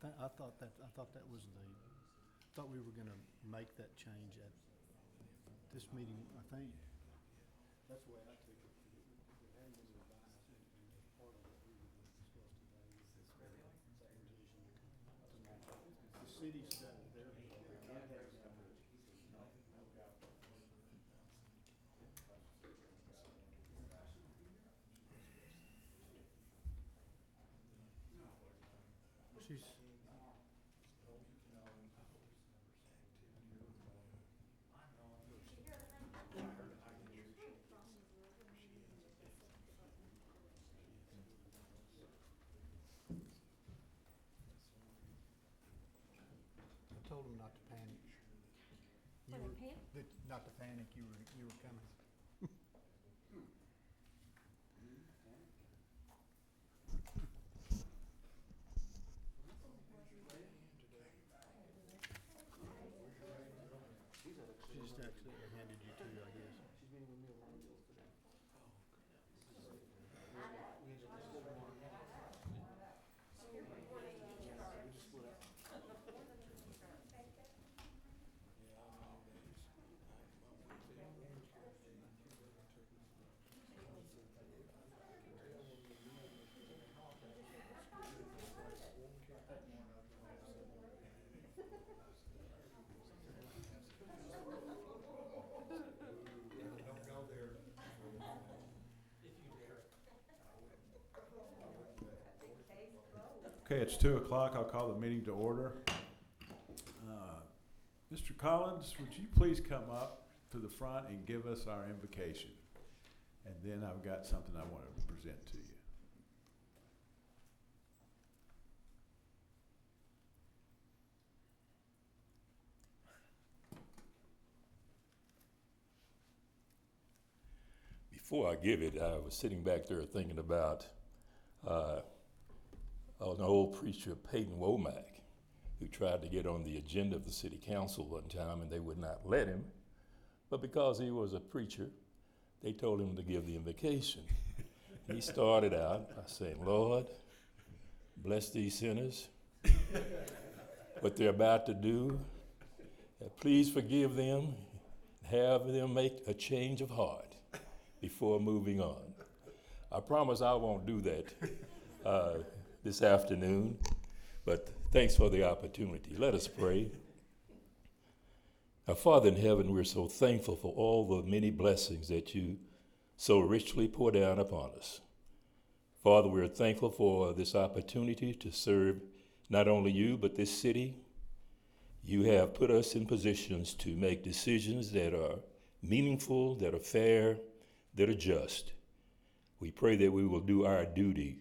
I thought that was thought we were gonna make that change at this meeting, I think. That's the way I took it. It hadn't been revised, and part of what we were gonna discuss today was this revision to match up. The city stuff there. She's. I told him not to panic. Not to panic. You were coming. She just accidentally handed you two, I guess. She's meeting with me on one deal today. Okay, it's 2 o'clock. I'll call the meeting to order. Mr. Collins, would you please come up to the front and give us our invocation? And then I've got something I want to present to you. Before I give it, I was sitting back there thinking about an old preacher, Peyton Womack, who tried to get on the agenda of the city council one time and they would not let him. But because he was a preacher, they told him to give the invocation. He started out by saying, Lord, bless these sinners, what they're about to do. Please forgive them, have them make a change of heart before moving on. I promise I won't do that this afternoon, but thanks for the opportunity. Let us pray. Our Father in heaven, we're so thankful for all the many blessings that you so richly pour down upon us. Father, we're thankful for this opportunity to serve not only you, but this city. You have put us in positions to make decisions that are meaningful, that are fair, that are just. We pray that we will do our duty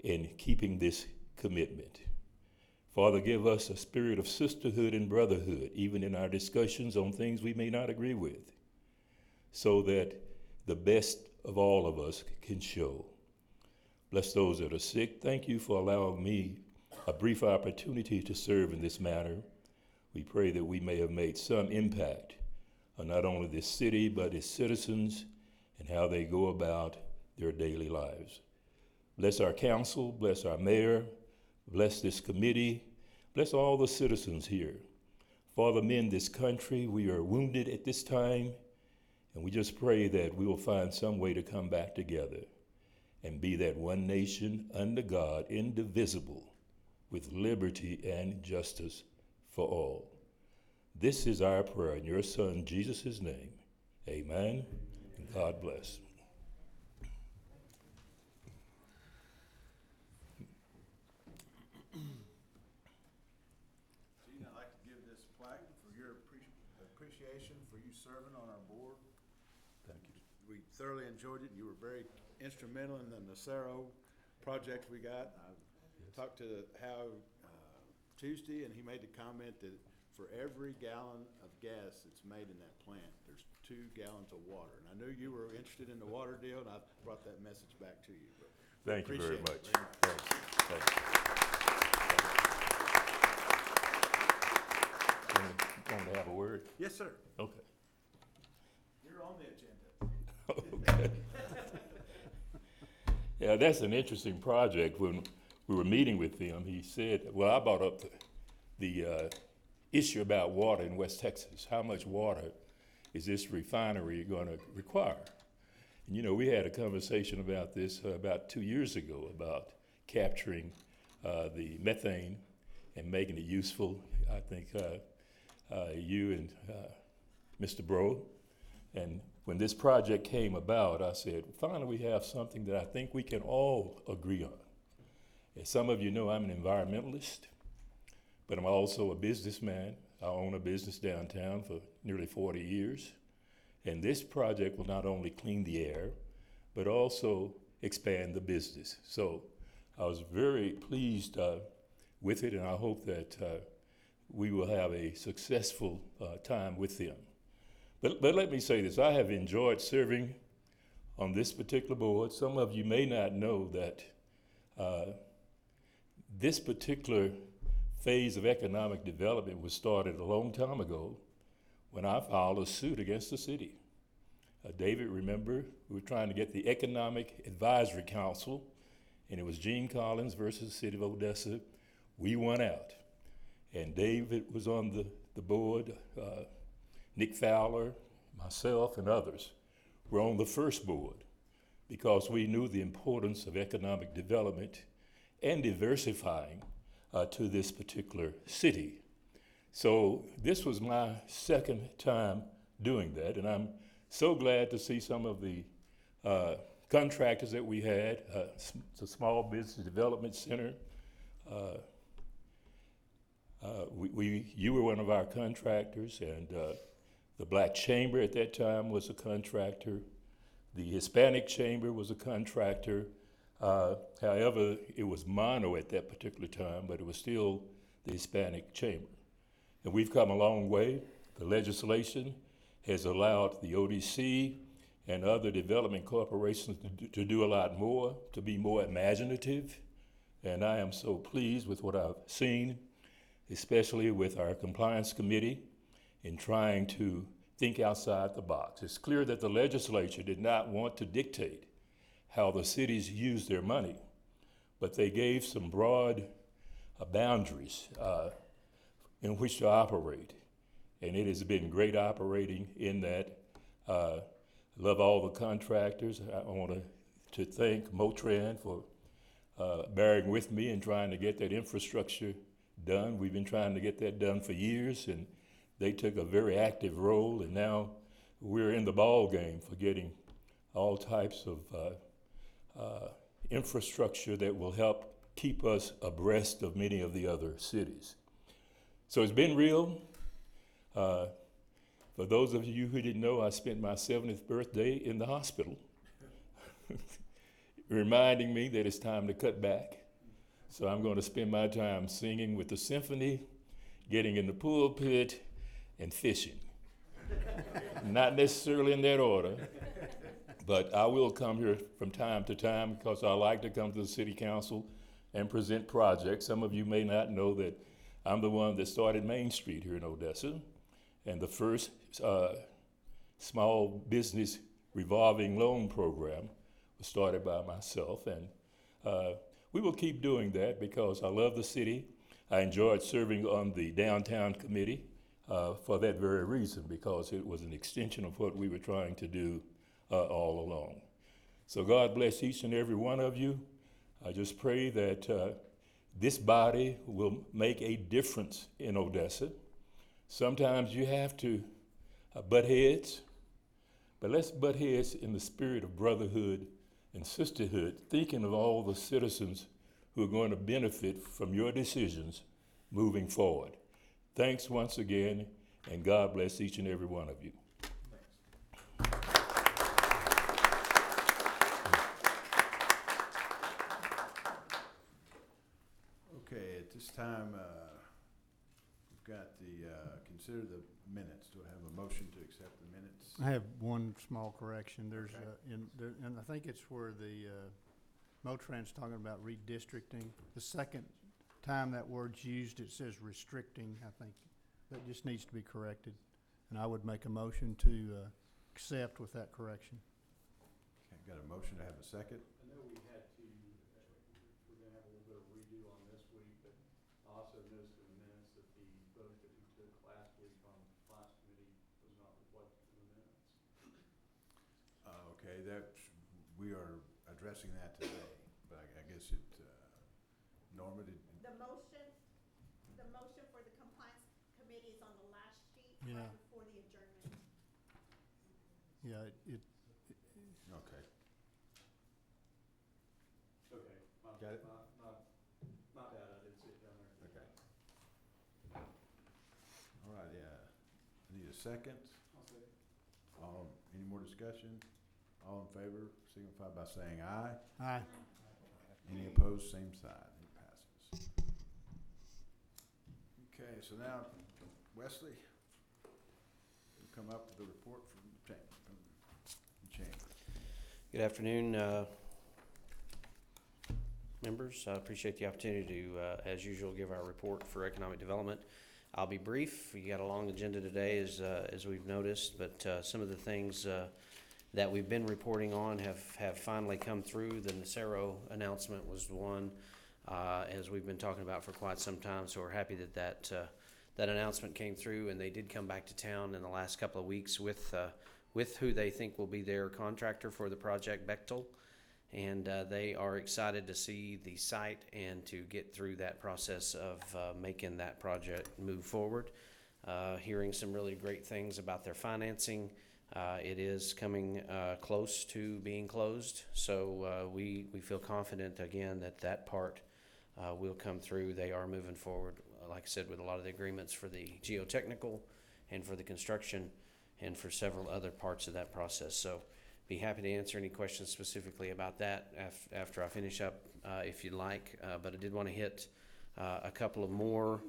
in keeping this commitment. Father, give us a spirit of sisterhood and brotherhood, even in our discussions on things we may not agree with, so that the best of all of us can show. Bless those that are sick. Thank you for allowing me a brief opportunity to serve in this matter. We pray that we may have made some impact on not only this city, but its citizens and how they go about their daily lives. Bless our council, bless our mayor, bless this committee, bless all the citizens here. Father, mend this country. We are wounded at this time, and we just pray that we will find some way to come back together and be that one nation under God, indivisible, with liberty and justice for all. This is our prayer in your Son, Jesus' name. Amen, and God bless. I'd like to give this plaque for your appreciation for you serving on our board. Thank you. We thoroughly enjoyed it. You were very instrumental in the Nacero project we got. I talked to Howe Tuesday, and he made the comment that for every gallon of gas that's made in that plant, there's 2 gallons of water. And I knew you were interested in the water deal, and I brought that message back to you. But Thank you very much. Thanks. Thanks. Want to have a word? Yes, sir. Okay. You're on the agenda. Okay. Yeah, that's an interesting project. When we were meeting with them, he said, well, I brought up the issue about water in West Texas. How much water is this refinery going to require? And you know, we had a conversation about this about 2 years ago about capturing the methane and making it useful. I think you and Mr. Bro, and when this project came about, I said, finally we have something that I think we can all agree on. As some of you know, I'm an environmentalist, but I'm also a businessman. I own a business downtown for nearly 40 years. And this project will not only clean the air, but also expand the business. So I was very pleased with it, and I hope that we will have a successful time with them. But let me say this, I have enjoyed serving on this particular board. Some of you may not know that this particular phase of economic development was started a long time ago when I filed a suit against the city. David, remember, we were trying to get the Economic Advisory Council, and it was Gene Collins versus the city of Odessa. We won out. And David was on the board, Nick Fowler, myself, and others were on the first board because we knew the importance of economic development and diversifying to this particular city. So this was my second time doing that, and I'm so glad to see some of the contractors that we had, the Small Business Development Center. You were one of our contractors, and the Black Chamber at that time was a contractor. The Hispanic Chamber was a contractor. However, it was mono at that particular time, but it was still the Hispanic Chamber. And we've come a long way. The legislation has allowed the ODC and other development corporations to do a lot more, to be more imaginative. And I am so pleased with what I've seen, especially with our compliance committee in trying to think outside the box. It's clear that the legislature did not want to dictate how the cities use their money, but they gave some broad boundaries in which to operate. And it has been great operating in that. Love all the contractors. I want to thank Motran for bearing with me and trying to get that infrastructure done. We've been trying to get that done for years, and they took a very active role, and now we're in the ball game for getting all types of infrastructure that will help keep us abreast of many of the other cities. So it's been real. For those of you who didn't know, I spent my 70th birthday in the hospital, reminding me that it's time to cut back. So I'm going to spend my time singing with the symphony, getting in the pulpit, and fishing. Not necessarily in that order, but I will come here from time to time because I like to come to the city council and present projects. Some of you may not know that I'm the one that started Main Street here in Odessa, and the first small business revolving loan program was started by myself. And we will keep doing that because I love the city. I enjoyed serving on the downtown committee for that very reason, because it was an extension of what we were trying to do all along. So God bless each and every one of you. I just pray that this body will make a difference in Odessa. Sometimes you have to butt heads, but let's butt heads in the spirit of brotherhood and sisterhood, thinking of all the citizens who are going to benefit from your decisions moving forward. Thanks once again, and God bless each and every one of you. Okay, at this time, we've got the, consider the minutes. Do I have a motion to accept the minutes? I have one small correction. There's, Okay. and I think it's where the, Motran's talking about redistricting. The second time that word's used, it says restricting. I think that just needs to be corrected. And I would make a motion to, accept with that correction. Okay, got a motion to have a second? I know we had to, we're gonna have a little bit of review on this week, but I also noticed in the minutes that the vote that we took last week on the compliance committee was not reflected in the minutes. Okay, we are addressing that today, but I guess it, Norma, did, The motion for the compliance committee is on the last sheet, Yeah. right before the adjournment. Yeah, okay. Okay, Got it? my bad, I didn't see it down there. Okay. All right, yeah. I need a second. I'll say. Any more discussion? All in favor, signify by saying aye. aye. Any opposed, same side. It passes. Okay, so now, Wesley, you come up with a report from the chamber. Good afternoon, members. I appreciate the opportunity to, as usual, give our report for economic development. I'll be brief. We got a long agenda today, as we've noticed, but some of the things that we've been reporting on have finally come through. The Nacero announcement was one, as we've been talking about for quite some time. So we're happy that announcement came through, and they did come back to town in the last couple of weeks with who they think will be their contractor for the project, Bechtel. And they are excited to see the site and to get through that process of making that project move forward. Hearing some really great things about their financing. It is coming close to being closed, so we feel confident again that part will come through. They are moving forward, like I said, with a lot of the agreements for the geotechnical and for the construction and for several other parts of that process. So be happy to answer any questions specifically about that after I finish up, if you'd like. But I did want to hit a couple of more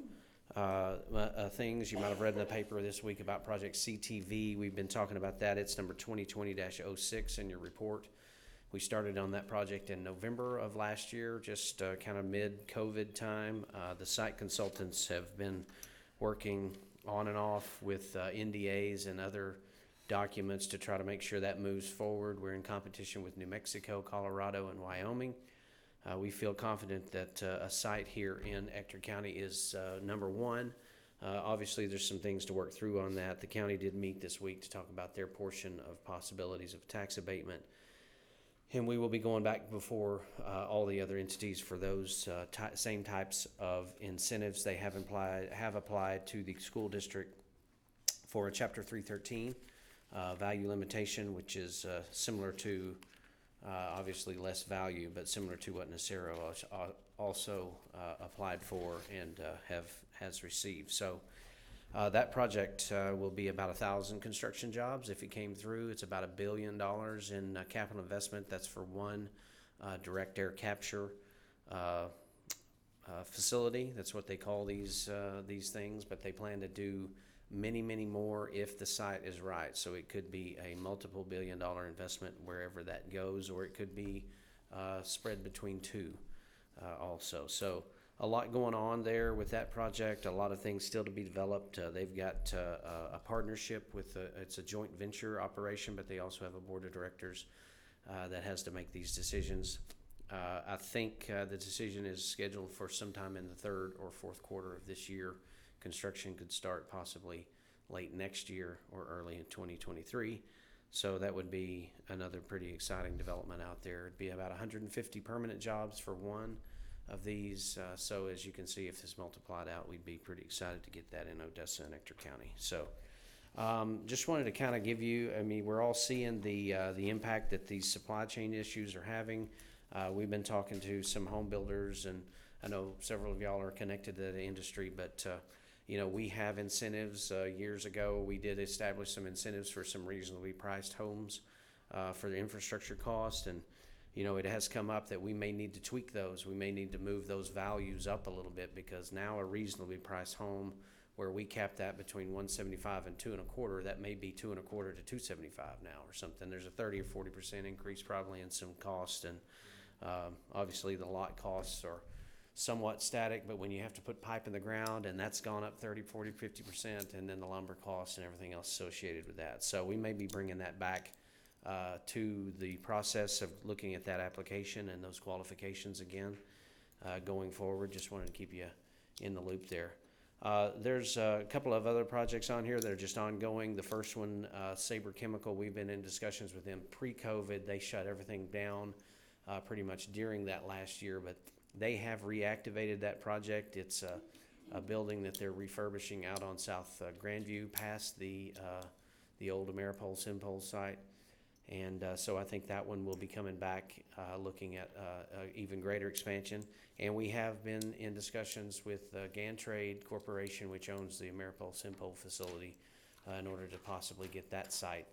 things you might have read in the paper this week about Project CTV. We've been talking about that. It's number 2020-06 in your report. We started on that project in November of last year, just kind of mid-COVID time. The site consultants have been working on and off with NDAs and other documents to try to make sure that moves forward. We're in competition with New Mexico, Colorado, and Wyoming. We feel confident that a site here in Ector County is number one. Obviously, there's some things to work through on that. The county did meet this week to talk about their portion of possibilities of tax abatement. And we will be going back before all the other entities for those same types of incentives. They have applied to the school district for a Chapter 313 value limitation, which is similar to obviously less value, but similar to what Nacero also applied for and has received. So that project will be about 1,000 construction jobs if it came through. It's about $1 billion in capital investment. That's for one direct air capture facility. That's what they call these things, but they plan to do many, many more if the site is right. So it could be a multiple billion-dollar investment wherever that goes, or it could be spread between two also. So a lot going on there with that project, a lot of things still to be developed. They've got a partnership with, it's a joint venture operation, but they also have a board of directors that has to make these decisions. I think the decision is scheduled for sometime in the third or fourth quarter of this year. Construction could start possibly late next year or early in 2023. So that would be another pretty exciting development out there. It'd be about 150 permanent jobs for one of these. So as you can see, if this multiplied out, we'd be pretty excited to get that in Odessa and Ector County. So just wanted to kind of give you, I mean, we're all seeing the impact that these supply chain issues are having. We've been talking to some home builders, and I know several of y'all are connected to the industry, but you know, we have incentives. Years ago, we did establish some incentives for some reasonably priced homes for the infrastructure cost. And, you know, it has come up that we may need to tweak those. We may need to move those values up a little bit, because now a reasonably priced home where we cap that between 175 and 2.25, that may be 2.25 to 275 now or something. There's a 30 or 40% increase probably in some cost. And obviously the lot costs are somewhat static, but when you have to put pipe in the ground, and that's gone up 30, 40, 50%, and then the lumber costs and everything else associated with that. So we may be bringing that back to the process of looking at that application and those qualifications again. going forward. Just wanted to keep you in the loop there. There's a couple of other projects on here that are just ongoing. The first one, Sabre Chemical, we've been in discussions with them pre-COVID. They shut everything down pretty much during that last year, but they have reactivated that project. It's a building that they're refurbishing out on South Grandview past the old Ameripole Simpole site. And so I think that one will be coming back, looking at even greater expansion. And we have been in discussions with Gantrade Corporation, which owns the Ameripole Simpole facility, in order to possibly get that site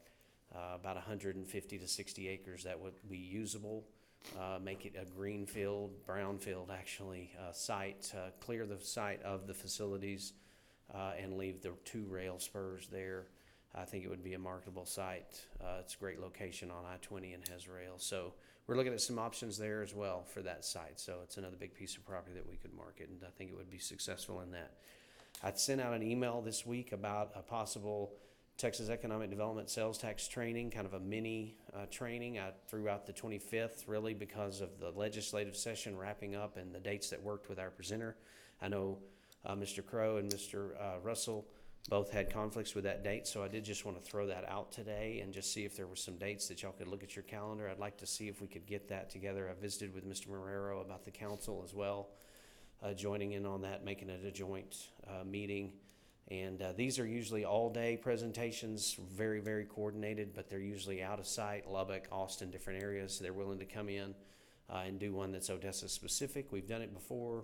about 150 to 60 acres that would be usable, make it a greenfield, brownfield actually, site, clear the site of the facilities, and leave the 2 rail spurs there. I think it would be a marketable site. It's a great location on I-20 and has rail. So we're looking at some options there as well for that site. So it's another big piece of property that we could market, and I think it would be successful in that. I'd sent out an email this week about a possible Texas Economic Development sales tax training, kind of a mini training. I threw out the 25th really because of the legislative session wrapping up and the dates that worked with our presenter. I know Mr. Crow and Mr. Russell both had conflicts with that date, so I did just want to throw that out today and just see if there were some dates that y'all could look at your calendar. I'd like to see if we could get that together. I visited with Mr. Marrero about the council as well, joining in on that, making it a joint meeting. And these are usually all-day presentations, very, very coordinated, but they're usually out of sight, Lubbock, Austin, different areas. They're willing to come in and do one that's Odessa-specific. We've done it before,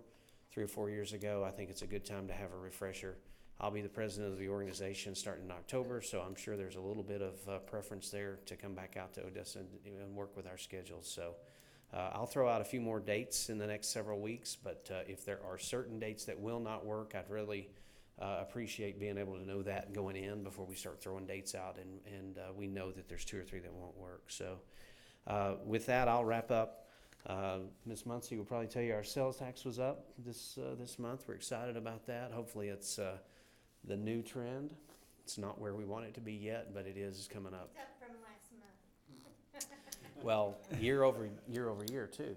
3 or 4 years ago. I think it's a good time to have a refresher. I'll be the president of the organization starting in October, so I'm sure there's a little bit of preference there to come back out to Odessa and work with our schedules. So I'll throw out a few more dates in the next several weeks, but if there are certain dates that will not work, I'd really appreciate being able to know that going in before we start throwing dates out, and we know that there's 2 or 3 that won't work. So with that, I'll wrap up. Ms. Muncie will probably tell you our sales tax was up this month. We're excited about that. Hopefully it's the new trend. It's not where we want it to be yet, but it is coming up. It's up from last month. Well, year over year too.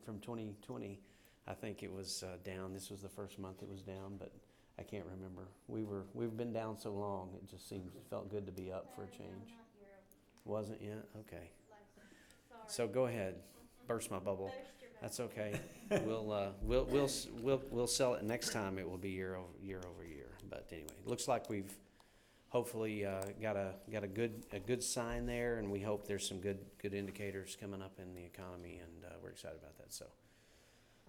From 2020, I think it was down. This was the first month it was down, but I can't remember. We've been down so long. It just felt good to be up for a change. No, not year over. Wasn't yet? Okay. Sorry. So go ahead, burst my bubble. Burst your bubble. That's okay. We'll sell it next time. It will be year over year. But anyway, it looks like we've hopefully got a good sign there, and we hope there's some good indicators coming up in the economy, and we're excited about that. So,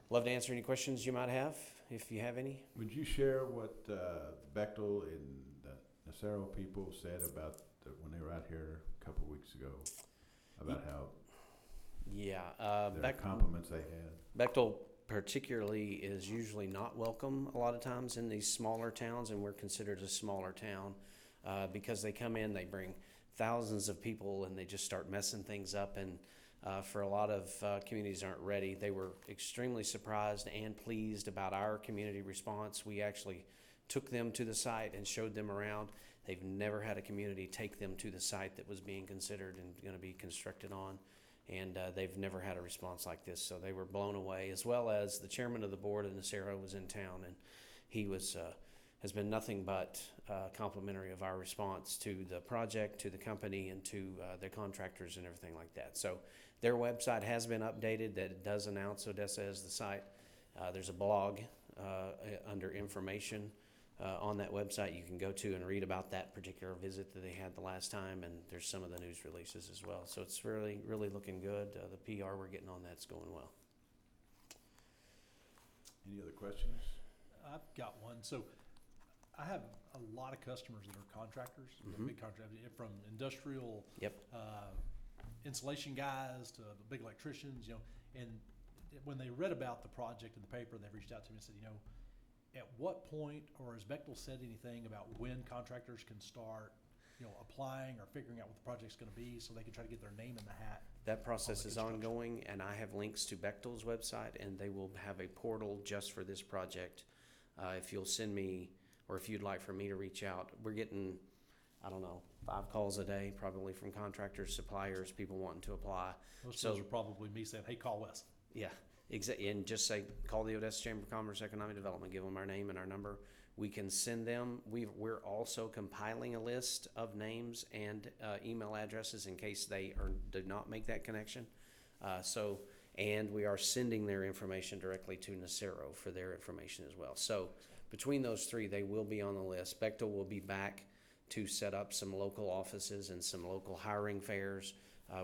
love to answer any questions you might have if you have any. Would you share what Bechtel and the Nacero people said about when they were out here a couple weeks ago about how their compliments they had? Bechtel particularly is usually not welcome a lot of times in these smaller towns, and we're considered a smaller town because they come in, they bring thousands of people, and they just start messing things up, and for a lot of communities aren't ready. They were extremely surprised and pleased about our community response. We actually took them to the site and showed them around. They've never had a community take them to the site that was being considered and going to be constructed on. And they've never had a response like this, so they were blown away, as well as the chairman of the board of Nacero was in town, and he has been nothing but complimentary of our response to the project, to the company, and to their contractors and everything like that. So their website has been updated. That it does announce Odessa as the site. There's a blog under information on that website you can go to and read about that particular visit that they had the last time, and there's some of the news releases as well. So it's really, really looking good. The PR we're getting on that's going well. Any other questions? I've got one. So I have a lot of customers that are contractors, big contractors, from industrial insulation guys to the big electricians, and when they read about the project in the paper, they reached out to me and said, at what point, or has Bechtel said anything about when contractors can start, applying or figuring out what the project's going to be so they can try to get their name in the hat? That process is ongoing, and I have links to Bechtel's website, and they will have a portal just for this project. If you'll send me, or if you'd like for me to reach out, we're getting, 5 calls a day, probably from contractors, suppliers, people wanting to apply. Most of those are probably me saying, hey, call Wes. Yeah. And just say, call the Odessa Chamber of Commerce Economic Development, give them our name and our number. We can send them, we're also compiling a list of names and email addresses in case they do not make that connection. And we are sending their information directly to Nacero for their information as well. So between those three, they will be on the list. Bechtel will be back to set up some local offices and some local hiring fairs.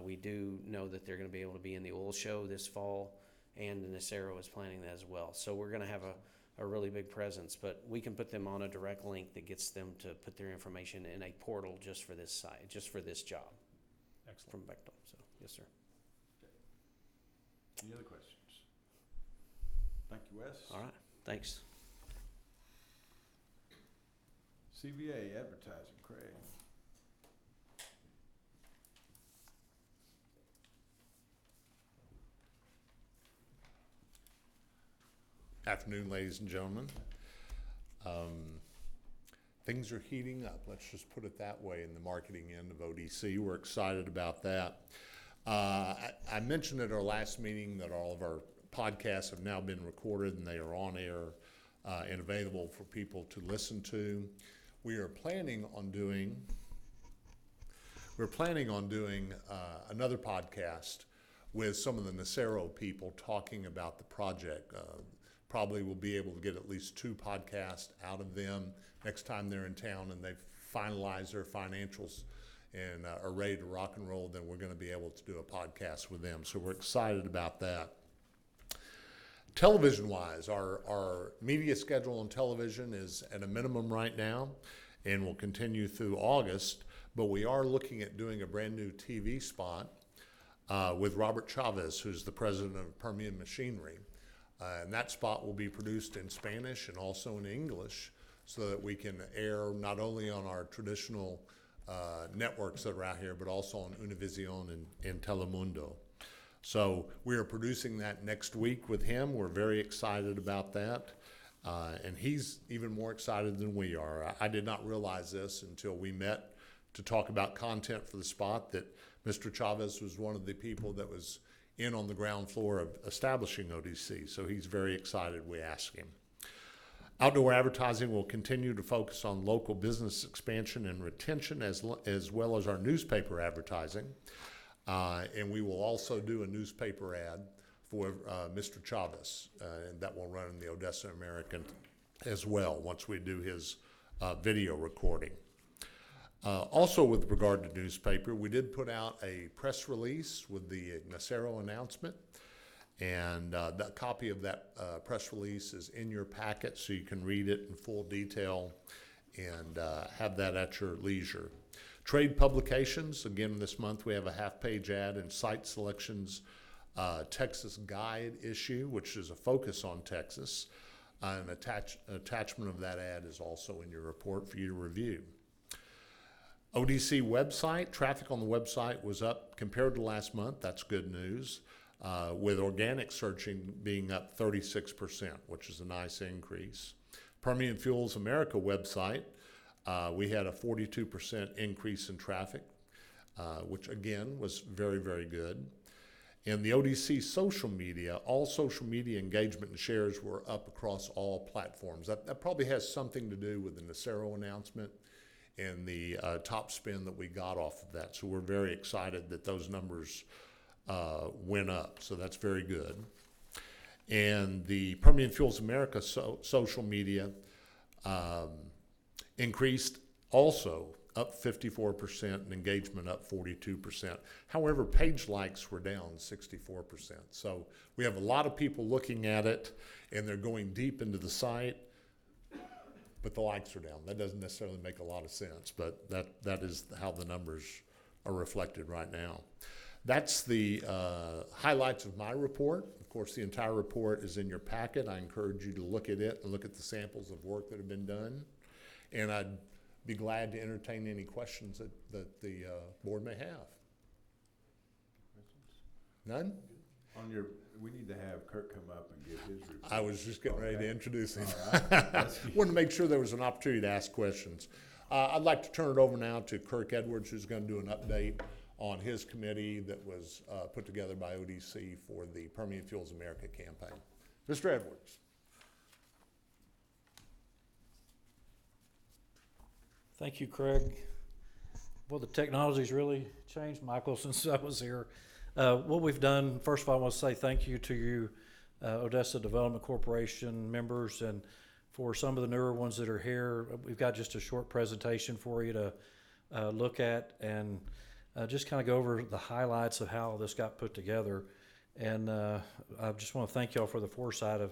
We do know that they're going to be able to be in the oil show this fall, and Nacero is planning that as well. So we're going to have a really big presence, but we can put them on a direct link that gets them to put their information in a portal just for this site, just for this job. Excellent. From Bechtel. So, yes, sir. Any other questions? Thank you, Wes. All right. Thanks. CVA advertising, Craig. Afternoon, ladies and gentlemen. Things are heating up, let's just put it that way, in the marketing end of ODC. We're excited about that. I mentioned at our last meeting that all of our podcasts have now been recorded and they are on air and available for people to listen to. We're planning on doing another podcast with some of the Nacero people talking about the project. Probably we'll be able to get at least 2 podcasts out of them next time they're in town and they've finalized their financials and are ready to rock and roll. Then we're going to be able to do a podcast with them. So we're excited about that. Television-wise, our media schedule on television is at a minimum right now and will continue through August, but we are looking at doing a brand new TV spot with Robert Chavez, who's the president of Permian Machinery. And that spot will be produced in Spanish and also in English so that we can air not only on our traditional networks that are out here, but also on Univision and Telemundo. So we are producing that next week with him. We're very excited about that. And he's even more excited than we are. I did not realize this until we met to talk about content for the spot, that Mr. Chavez was one of the people that was in on the ground floor of establishing ODC. So he's very excited we asked him. Outdoor advertising will continue to focus on local business expansion and retention as well as our newspaper advertising. And we will also do a newspaper ad for Mr. Chavez, and that will run in the Odessa American as well once we do his video recording. Also with regard to newspaper, we did put out a press release with the Nacero announcement, and that copy of that press release is in your packet so you can read it in full detail and have that at your leisure. Trade publications, again this month we have a half-page ad in Site Selections Texas Guide issue, which is a focus on Texas. An attachment of that ad is also in your report for you to review. ODC website, traffic on the website was up compared to last month. That's good news, with organic searching being up 36%, which is a nice increase. Permian Fuels America website, we had a 42% increase in traffic, which again was very, very good. And the ODC social media, all social media engagement and shares were up across all platforms. That probably has something to do with the Nacero announcement and the top spin that we got off of that. So we're very excited that those numbers went up. So that's very good. And the Permian Fuels America social media increased also, up 54%, and engagement up 42%. However, page likes were down 64%. So we have a lot of people looking at it, and they're going deep into the site, but the likes are down. That doesn't necessarily make a lot of sense, but that is how the numbers are reflected right now. That's the highlights of my report. Of course, the entire report is in your packet. I encourage you to look at it and look at the samples of work that have been done. And I'd be glad to entertain any questions that the board may have. None? We need to have Kirk come up and give his report. I was just getting ready to introduce him. All right. Wanted to make sure there was an opportunity to ask questions. I'd like to turn it over now to Kirk Edwards, who's going to do an update on his committee that was put together by ODC for the Permian Fuels America campaign. Mr. Edwards. Thank you, Craig. Well, the technology's really changed, Michael, since I was here. What we've done, first of all, I want to say thank you to you, Odessa Development Corporation members, and for some of the newer ones that are here. We've got just a short presentation for you to look at and just kind of go over the highlights of how this got put together. And I just want to thank y'all for the foresight of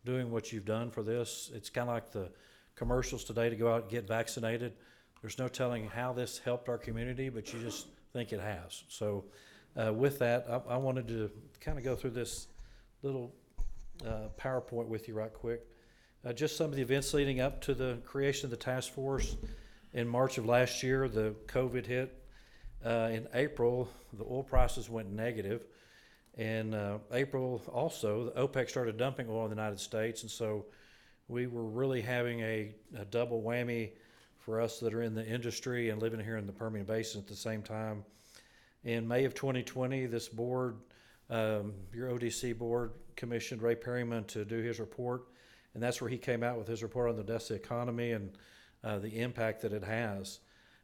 doing what you've done for this. It's kind of like the commercials today to go out and get vaccinated. There's no telling how this helped our community, but you just think it has. So with that, I wanted to kind of go through this little PowerPoint with you right quick. Just some of the events leading up to the creation of the task force. In March of last year, the COVID hit. In April, the oil prices went negative. In April also, the OPEC started dumping oil in the United States, and so we were really having a double whammy for us that are in the industry and living here in the Permian Basin at the same time. In May of 2020, this board, your ODC board, commissioned Ray Perryman to do his report, and that's where he came out with his report on the Odessa economy and the impact that it has.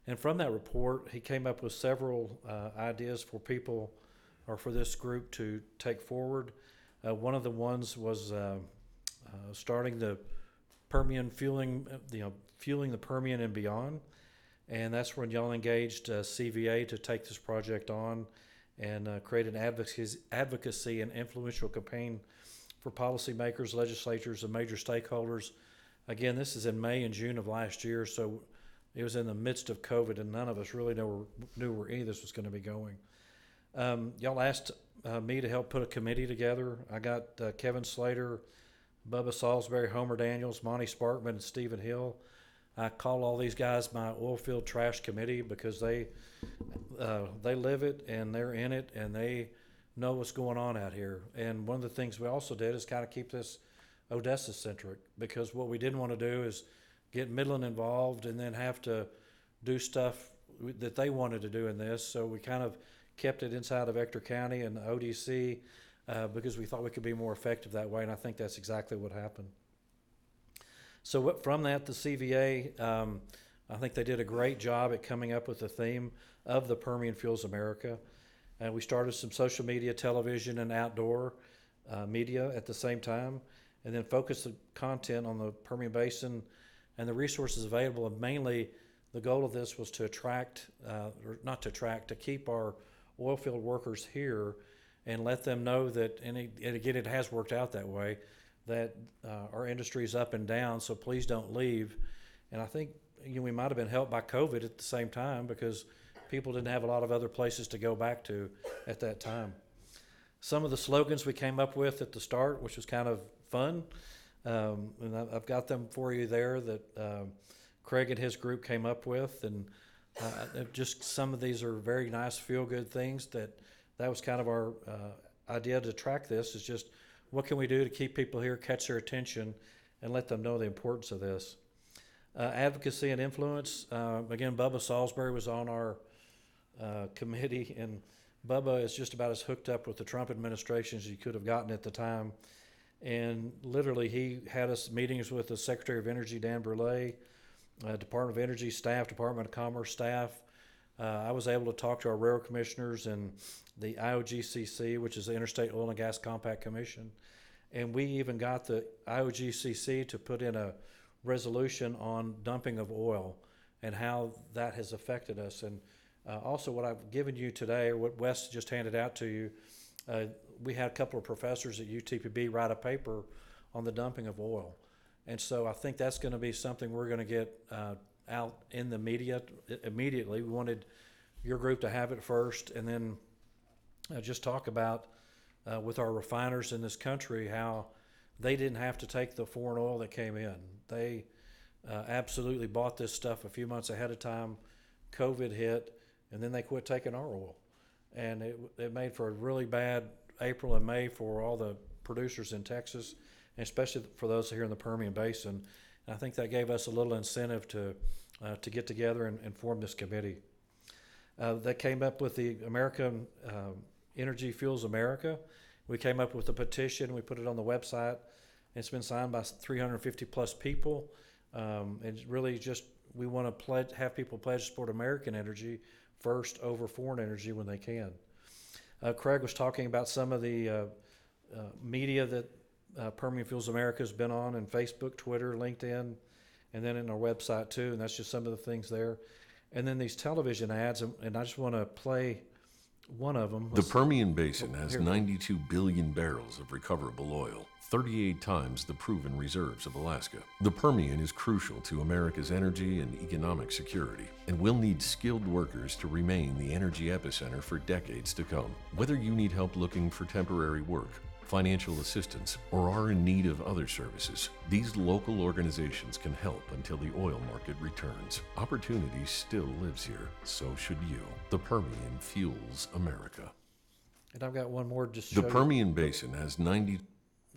And from that report, he came up with several ideas for people or for this group to take forward. One of the ones was starting the Permian fueling, fueling the Permian and beyond. And that's when y'all engaged CVA to take this project on and create an advocacy and influential campaign for policymakers, legislators, and major stakeholders. Again, this is in May and June of last year, so it was in the midst of COVID, and none of us really knew where any of this was going to be going. Y'all asked me to help put a committee together. I got Kevin Slater, Bubba Salisbury, Homer Daniels, Monty Sparkman, and Stephen Hill. I call all these guys my oil field trash committee because they live it and they're in it and they know what's going on out here. And one of the things we also did is kind of keep this Odessa centric, because what we didn't want to do is get Midland involved and then have to do stuff that they wanted to do in this. So we kind of kept it inside of Ector County and the ODC because we thought we could be more effective that way, and I think that's exactly what happened. So from that, the CVA, I think they did a great job at coming up with the theme of the Permian Fuels America. And we started some social media, television, and outdoor media at the same time, and then focused the content on the Permian Basin and the resources available. And mainly, the goal of this was to attract, or not to attract, to keep our oil field workers here and let them know that, and again, it has worked out that way, that our industry is up and down, so please don't leave. And I think we might have been helped by COVID at the same time because people didn't have a lot of other places to go back to at that time. Some of the slogans we came up with at the start, which was kind of fun, and I've got them for you there that Craig and his group came up with, and just some of these are very nice feel-good things that was kind of our idea to track this, is just what can we do to keep people here, catch their attention, and let them know the importance of this. Advocacy and influence, again, Bubba Salisbury was on our committee, and Bubba is just about as hooked up with the Trump administration as you could have gotten at the time. And literally, he had us meetings with the Secretary of Energy, Dan Brule, Department of Energy staff, Department of Commerce staff. I was able to talk to our railroad commissioners and the IOGCC, which is the Interstate Oil and Gas Compact Commission. And we even got the IOGCC to put in a resolution on dumping of oil and how that has affected us. And also what I've given you today, or what Wes just handed out to you, we had a couple of professors at UTPB write a paper on the dumping of oil. And so I think that's going to be something we're going to get out in the media immediately. We wanted your group to have it first, and then just talk about with our refiners in this country how they didn't have to take the foreign oil that came in. They absolutely bought this stuff a few months ahead of time. COVID hit, and then they quit taking our oil. And it made for a really bad April and May for all the producers in Texas, and especially for those here in the Permian Basin. And I think that gave us a little incentive to get together and form this committee. They came up with the American Energy Fuels America. We came up with a petition. We put it on the website. It's been signed by 350 plus people. It's really just, we want to have people pledge to support American energy first over foreign energy when they can. Craig was talking about some of the media that Permian Fuels America has been on, and Facebook, Twitter, LinkedIn, and then in our website too, and that's just some of the things there. And then these television ads, and I just want to play one of them. The Permian Basin Oh, has here. 92 billion barrels of recoverable oil, 38 times the proven reserves of Alaska. The Permian is crucial to America's energy and economic security, and will need skilled workers to remain the energy epicenter for decades to come. Whether you need help looking for temporary work, financial assistance, or are in need of other services, these local organizations can help until the oil market returns. Opportunity still lives here, so should you. The Permian fuels America. And I've got one more to show The you. Permian Basin has 90.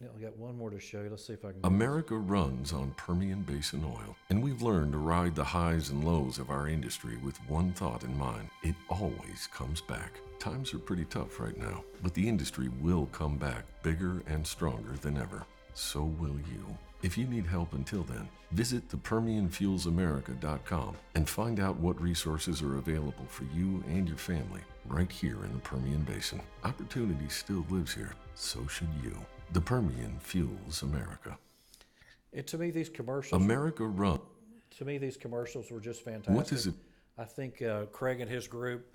Yeah, I've got one more to show you. Let's see if I can. America runs on Permian Basin oil, and we've learned to ride the highs and lows of our industry with one thought in mind. It always comes back. Times are pretty tough right now, but the industry will come back bigger and stronger than ever. So will you. If you need help until then, visit thepermianfuelsamerica.com and find out what resources are available for you and your family right here in the Permian Basin. Opportunity still lives here, so should you. The Permian fuels America. And to me, these commercials. America runs. To me, these commercials were just fantastic. What is it? I think Craig and his group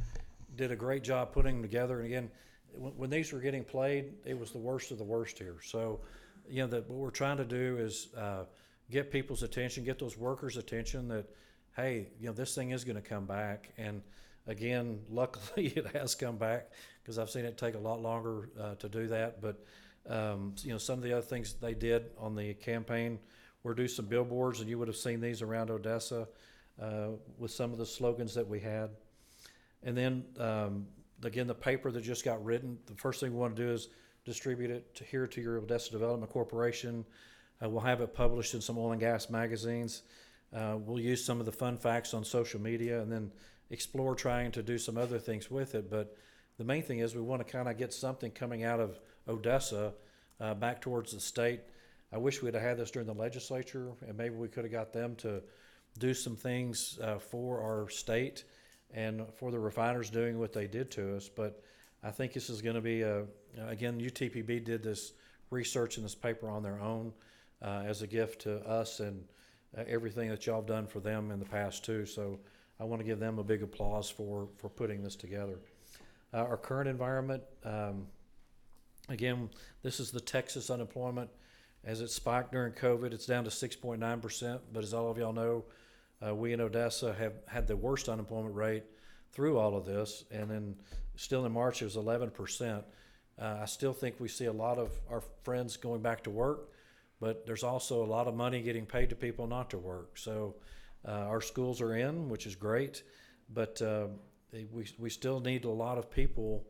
did a great job putting them together. And again, when these were getting played, it was the worst of the worst here. So, what we're trying to do is get people's attention, get those workers' attention that, hey, this thing is going to come back. And again, luckily it has come back, because I've seen it take a lot longer to do that. But some of the other things they did on the campaign were do some billboards, and you would have seen these around Odessa with some of the slogans that we had. And then, again, the paper that just got written, the first thing we want to do is distribute it here to your Odessa Development Corporation. We'll have it published in some oil and gas magazines. We'll use some of the fun facts on social media, and then explore trying to do some other things with it. But the main thing is we want to kind of get something coming out of Odessa back towards the state. I wish we'd have had this during the legislature, and maybe we could have got them to do some things for our state and for the refiners doing what they did to us. But I think this is going to be again, UTPB did this research in this paper on their own as a gift to us, and everything that y'all have done for them in the past too. So I want to give them a big applause for putting this together. Our current environment, again, this is the Texas unemployment. As it spiked during COVID, it's down to 6.9%. But as all of y'all know, we in Odessa have had the worst unemployment rate through all of this. And then still in March, it was 11%. I still think we see a lot of our friends going back to work, but there's also a lot of money getting paid to people not to work. So our schools are in, which is great, but we still need a lot of people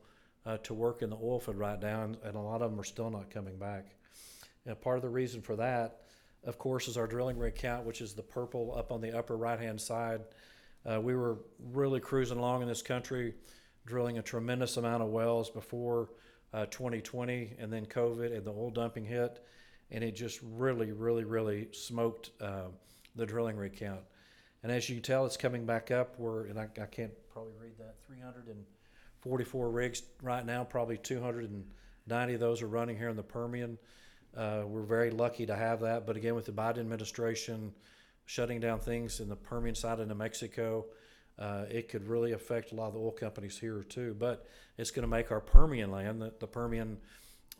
to work in the oil field right now, and a lot of them are still not coming back. Part of the reason for that, of course, is our drilling rig count, which is the purple up on the upper right-hand side. We were really cruising along in this country, drilling a tremendous amount of wells before 2020, and then COVID and the oil dumping hit, and it just really smoked the drilling rig count. And as you can tell, it's coming back up. And I can't probably read that, 344 rigs right now, probably 290 of those are running here in the Permian. We're very lucky to have that. But again, with the Biden administration shutting down things in the Permian side of New Mexico, it could really affect a lot of the oil companies here too. But it's going to make our Permian land, the Permian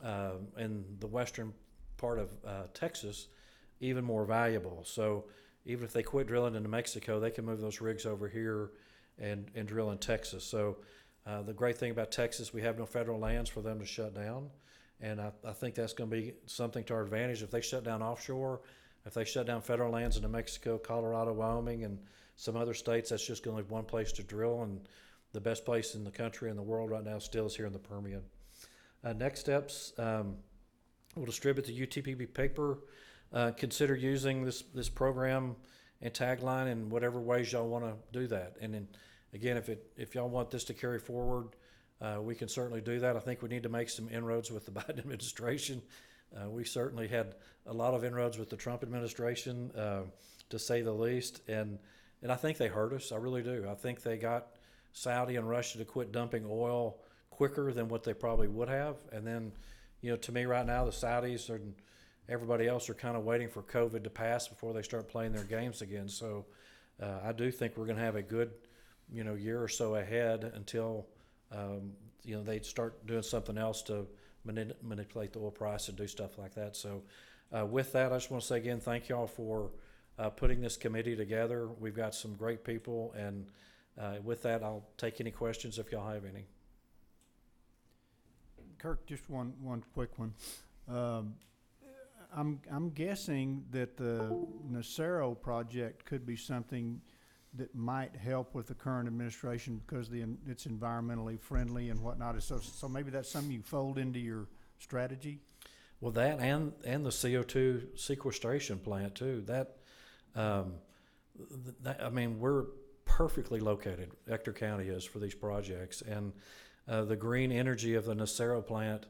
and the western part of Texas, even more valuable. So even if they quit drilling in New Mexico, they can move those rigs over here and drill in Texas. So the great thing about Texas, we have no federal lands for them to shut down. And I think that's going to be something to our advantage. If they shut down offshore, if they shut down federal lands in New Mexico, Colorado, Wyoming, and some other states, that's just going to leave one place to drill. And the best place in the country and the world right now still is here in the Permian. Next steps, we'll distribute the UTPB paper. Consider using this program and tagline in whatever ways y'all want to do that. And again, if y'all want this to carry forward, we can certainly do that. I think we need to make some inroads with the Biden administration. We certainly had a lot of inroads with the Trump administration, to say the least, and I think they hurt us. I really do. I think they got Saudi and Russia to quit dumping oil quicker than what they probably would have. And then, to me right now, the Saudis and everybody else are kind of waiting for COVID to pass before they start playing their games again. So I do think we're going to have a good, year or so ahead until, they start doing something else to manipulate the oil price and do stuff like that. So with that, I just want to say again, thank y'all for putting this committee together. We've got some great people, and with that, I'll take any questions if y'all have any. Kirk, just one quick one. I'm guessing that the Nacero project could be something that might help with the current administration because it's environmentally friendly and whatnot. So maybe that's something you fold into your strategy. Well, that and the CO2 sequestration plant too. I mean, we're perfectly located. Ector County is for these projects, and the green energy of the Nacero plant.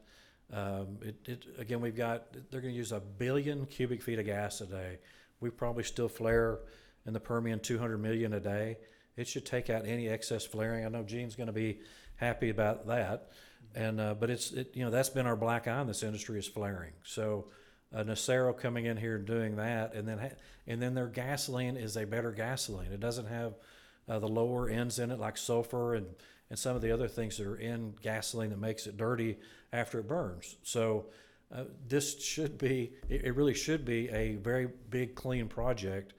Again, they're going to use 1 billion cubic feet of gas a day. We probably still flare in the Permian 200 million a day. It should take out any excess flaring. I know Gene's going to be happy about that, and but that's been our black eye in this industry is flaring. So Nacero coming in here and doing that, and then their gasoline is a better gasoline. It doesn't have the lower ends in it like sulfur and some of the other things that are in gasoline that makes it dirty after it burns. So this should be, it really should be a very big, clean project.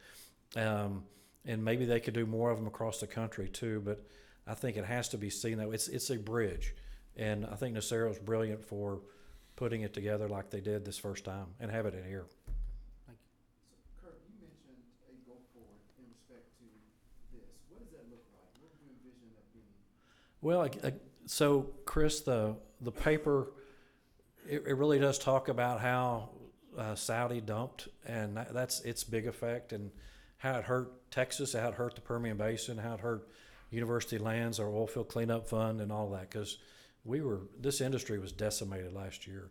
And maybe they could do more of them across the country too, but I think it has to be seen that it's a bridge. And I think Nacero's brilliant for putting it together like they did this first time and have it in here. Thank you. So, Kurt, you mentioned a go forward in respect to this. What does that look like? What do you envision that being? Well, so Chris, the paper, it really does talk about how Saudi dumped, and that's its big effect, and how it hurt Texas, how it hurt the Permian Basin, how it hurt university lands, our oil field cleanup fund, and all that, because this industry was decimated last year,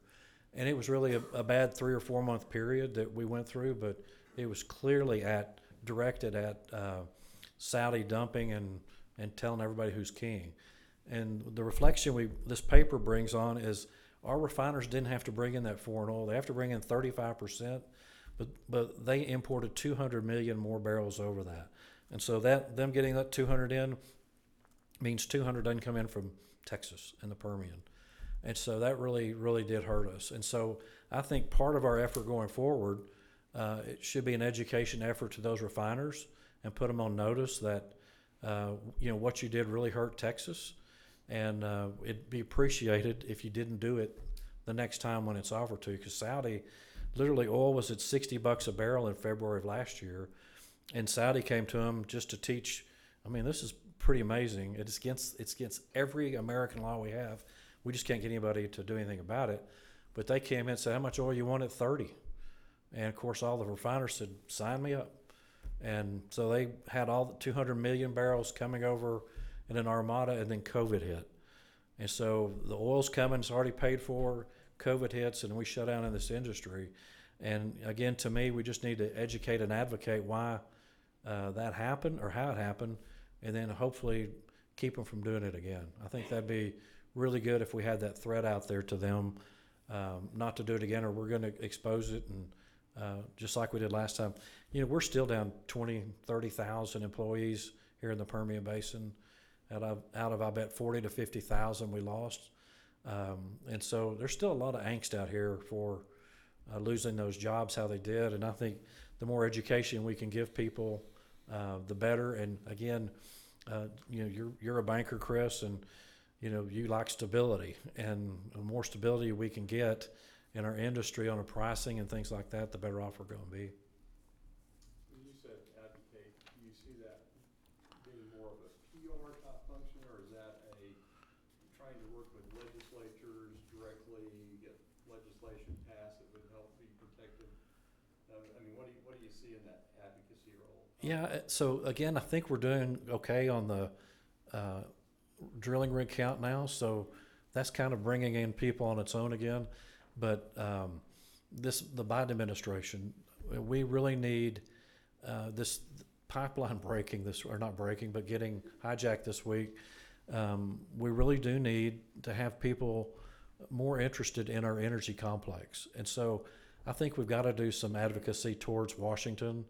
and it was really a bad 3 or 4 month period that we went through, but it was clearly directed at Saudi dumping and telling everybody who's king. And the reflection this paper brings on is our refiners didn't have to bring in that foreign oil. They have to bring in 35%, but they imported 200 million more barrels over that. And so them getting that 200 in means 200 doesn't come in from Texas and the Permian. And so that really, really did hurt us. And so I think part of our effort going forward, it should be an education effort to those refiners and put them on notice that, what you did really hurt Texas. And it'd be appreciated if you didn't do it the next time when it's offered to, because Saudi, literally oil was at $60 a barrel in February of last year, and Saudi came to them just to teach. I mean, this is pretty amazing. It's against every American law we have. We just can't get anybody to do anything about it. But they came in and said, how much oil you want at 30? And of course, all the refiners said, sign me up. And so they had all the 200 million barrels coming over in an armada, and then COVID hit. And so the oil's coming, it's already paid for, COVID hits, and we shut down in this industry. And again, to me, we just need to educate and advocate why that happened or how it happened, and then hopefully keep them from doing it again. I think that'd be really good if we had that threat out there to them, not to do it again, or we're going to expose it. And just like we did last time, we're still down 30,000 employees here in the Permian Basin. Out of I bet 40 to 50,000 we lost, and so there's still a lot of angst out here for losing those jobs how they did. And I think the more education we can give people, the better. And again, you're a banker, Chris, and you like stability, and the more stability we can get in our industry on a pricing and things like that, the better off we're going to be. When you said advocate, do you see that being more of a PR type function, or is that trying to work with legislatures directly, get legislation passed that would help be protected? I mean, what do you see in that advocacy role? Yeah, so again, I think we're doing okay on the drilling rig count now, so that's kind of bringing in people on its own again. But the Biden administration, we really need this pipeline breaking, or not breaking, but getting hijacked this week. We really do need to have people more interested in our energy complex. And so I think we've got to do some advocacy towards Washington,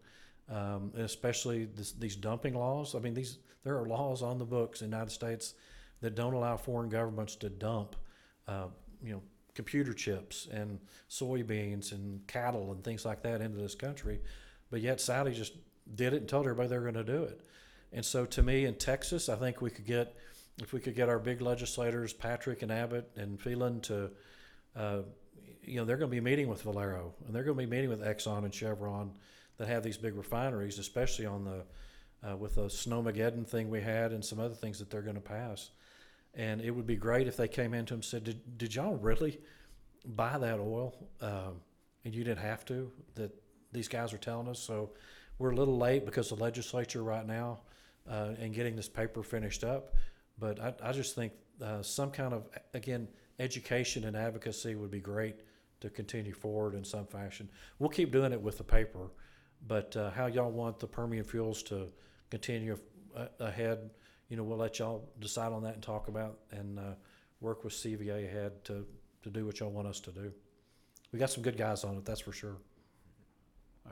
especially these dumping laws. I mean, there are laws on the books in the United States that don't allow foreign governments to dump, computer chips and soybeans and cattle and things like that into this country. But yet Saudi just did it and told everybody they're going to do it. And so to me, in Texas, I think if we could get our big legislators, Patrick and Abbott and Phelan, to, they're going to be meeting with Valero, and they're going to be meeting with Exxon and Chevron that have these big refineries, especially on with the Snowmageddon thing we had and some other things that they're going to pass. And it would be great if they came into them and said, did y'all really buy that oil? And you didn't have to, that these guys are telling us. So we're a little late because the legislature right now and getting this paper finished up. But I just think some kind of, again, education and advocacy would be great to continue forward in some fashion. We'll keep doing it with the paper, but how y'all want the Permian fuels to continue ahead, we'll let y'all decide on that and talk about and work with CVA ahead to do what y'all want us to do. We got some good guys on it, that's for sure.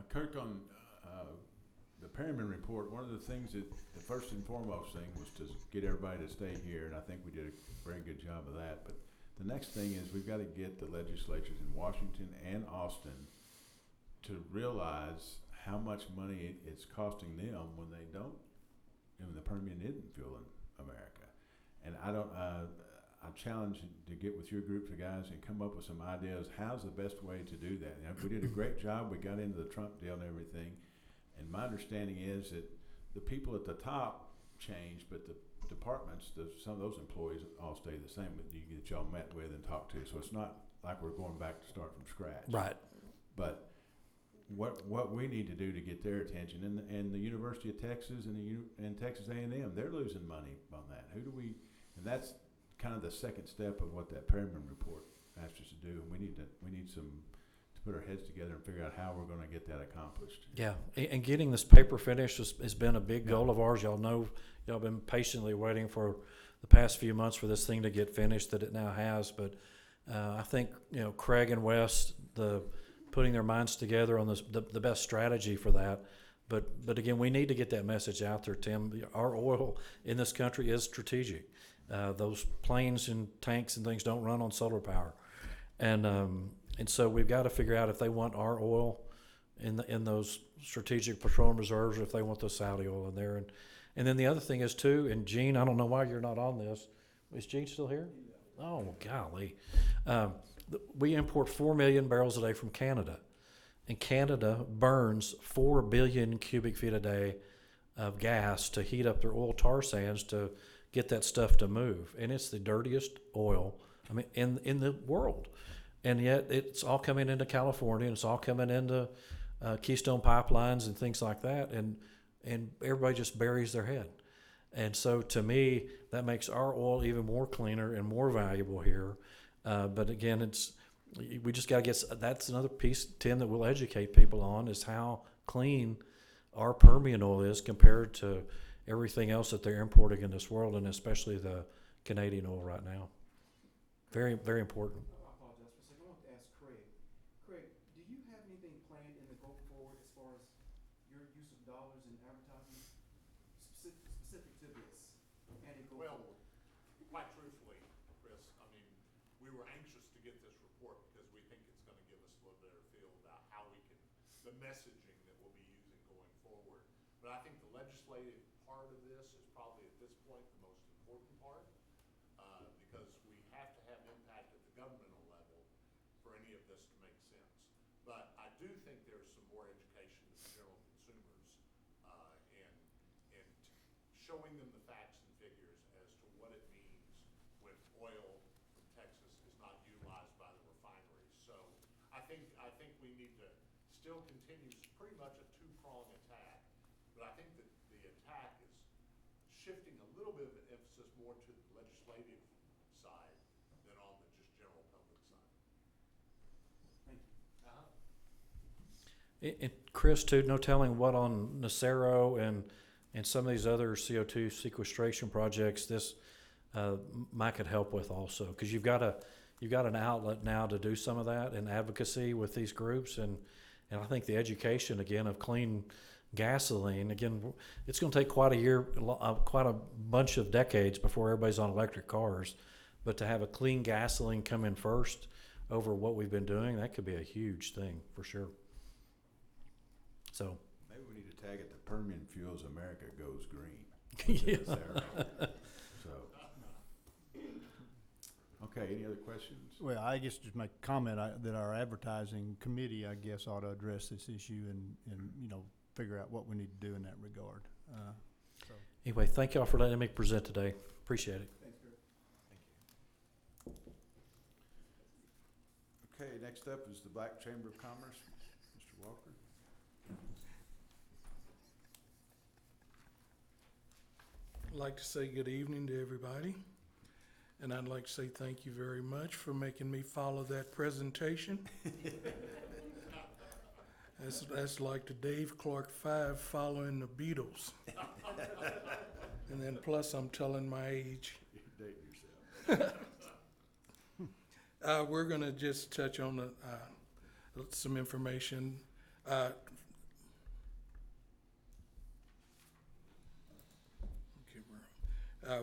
Kirk, on the Perryman report, one of the things that the first and foremost thing was to get everybody to stay here, and I think we did a very good job of that. But the next thing is we've got to get the legislatures in Washington and Austin to realize how much money it's costing them when they don't, when the Permian isn't fueling America. And I challenge you to get with your group of guys and come up with some ideas. How's the best way to do that? We did a great job. We got into the Trump deal and everything. And my understanding is that the people at the top change, but the departments, some of those employees all stay the same that y'all met with and talked to. So it's not like we're going back to start from scratch. Right. But what we need to do to get their attention, and the University of Texas and Texas A&M, they're losing money on that. And that's kind of the second step of what that Perryman report asked us to do. And we need to put our heads together and figure out how we're going to get that accomplished. Yeah, and getting this paper finished has been a big goal of ours. Y'all know, y'all been patiently waiting for the past few months for this thing to get finished that it now has. But I think, Craig and Wes, putting their minds together on the best strategy for that. But again, we need to get that message out there, Tim. Our oil in this country is strategic. Those planes and tanks and things don't run on solar power. And so we've got to figure out if they want our oil in those strategic petroleum reserves, or if they want the Saudi oil in there. And then the other thing is too, and Gene, I don't know why you're not on this. Is Gene still here? Oh, golly. We import 4 million barrels a day from Canada. And Canada burns 4 billion cubic feet a day of gas to heat up their oil tar sands to get that stuff to move. And it's the dirtiest oil, in the world. And yet it's all coming into California, and it's all coming into Keystone pipelines and things like that, and everybody just buries their head. And so to me, that makes our oil even more cleaner and more valuable here. But again, we just got to get, that's another piece, Tim, that we'll educate people on, is how clean our Permian oil is compared to everything else that they're importing in this world, and especially the Canadian oil right now. Very, very important. I apologize for a second. I want to ask Craig. Craig, do you have anything planned in the go forward as far as your use of dollars in advertising specific to this and a go forward? Quite truthfully, Chris, we were anxious to get this report because we think it's going to give us a little better feel about how the messaging that we'll be using going forward. But I think the legislative part of this is probably at this point the most important part, because we have to have impact at the governmental level for any of this to make sense. But I do think there's some more education to the general consumers, and showing them the facts and figures as to what it means when oil from Texas is not utilized by the refineries. So I think we need to still continue pretty much a two-prong attack, but I think that the attack is shifting a little bit of emphasis emphasis more to the legislative side than on the just general public side. Thank you. And Chris, too, no telling what on Nacero and some of these other CO2 sequestration projects this might could help with also, because you've got an outlet now to do some of that and advocacy with these groups, and I think the education again of clean gasoline, again, it's going to take quite a bunch of decades before everybody's on electric cars, but to have a clean gasoline come in first over what we've been doing, that could be a huge thing for sure. So Maybe we need to tag it to Permian Fuels America Goes Green. yeah. So, okay, any other questions? Well, I guess just make a comment that our advertising committee, I guess, ought to address this issue and figure out what we need to do in that regard. Anyway, thank y'all for letting me present today. Appreciate it. Thanks, Chris. Okay, next up is the Black Chamber of Commerce, Mr. Walker. I'd like to say good evening to everybody, and I'd like to say thank you very much for making me follow that presentation. That's like the Dave Clark 5 following the Beatles. And then plus I'm telling my age. You're dating yourself. We're going to just touch on some information.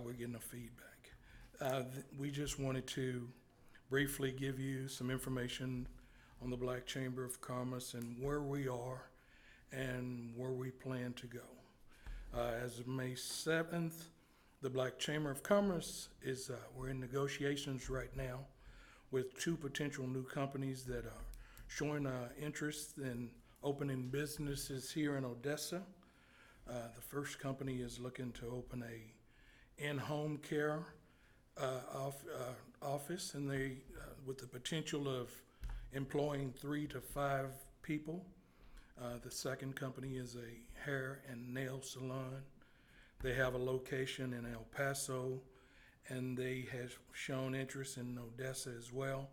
We're getting a feedback. We just wanted to briefly give you some information on the Black Chamber of Commerce and where we are and where we plan to go. As of May 7th, the Black Chamber of Commerce is, we're in negotiations right now with 2 potential new companies that are showing interest in opening businesses here in Odessa. The first company is looking to open a in-home care office, and they with the potential of employing 3 to 5 people. The second company is a hair and nail salon. They have a location in El Paso, and they have shown interest in Odessa as well,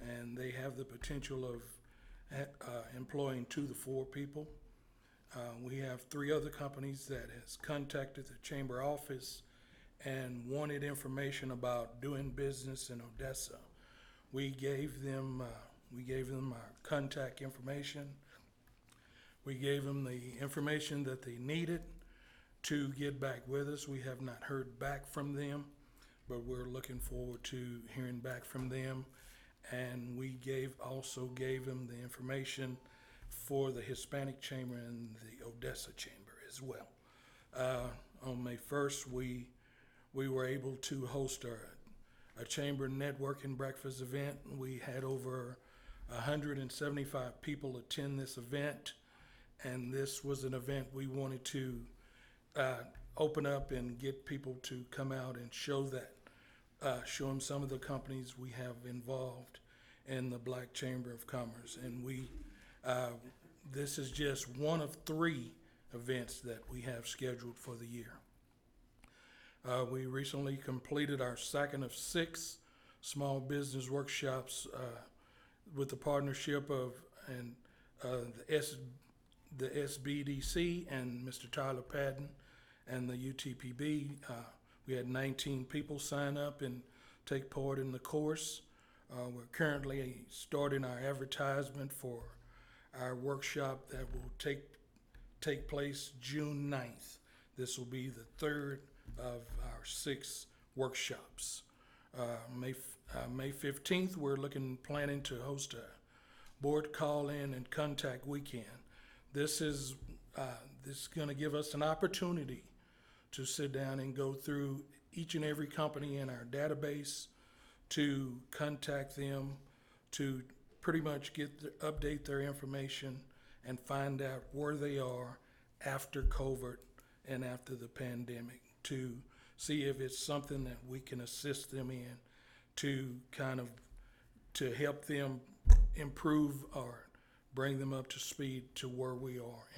and they have the potential of employing 2 to 4 people. We have 3 other companies that has contacted the chamber office and wanted information about doing business in Odessa. We gave them our contact information. We gave them the information that they needed to get back with us. We have not heard back from them, but we're looking forward to hearing back from them. And we also gave them the information for the Hispanic Chamber and the Odessa Chamber as well. On May 1st, we were able to host a chamber networking breakfast event. We had over 175 people attend this event, and this was an event we wanted to open up and get people to come out and show them some of the companies we have involved in the Black Chamber of Commerce. And this is just one of 3 events that we have scheduled for the year. We recently completed our second of 6 small business workshops with the partnership of the SBDC and Mr. Tyler Patton and the UTPB. We had 19 people sign up and take part in the course. We're currently starting our advertisement for our workshop that will take place June 9th. This will be the 3rd of our 6 workshops. May 15th, we're planning to host a board call-in and contact weekend. This is going to give us an opportunity to sit down and go through each and every company in our database, to contact them, to pretty much update their information and find out where they are after COVID and after the pandemic, to see if it's something that we can assist them in to help them improve or bring them up to speed to where we are.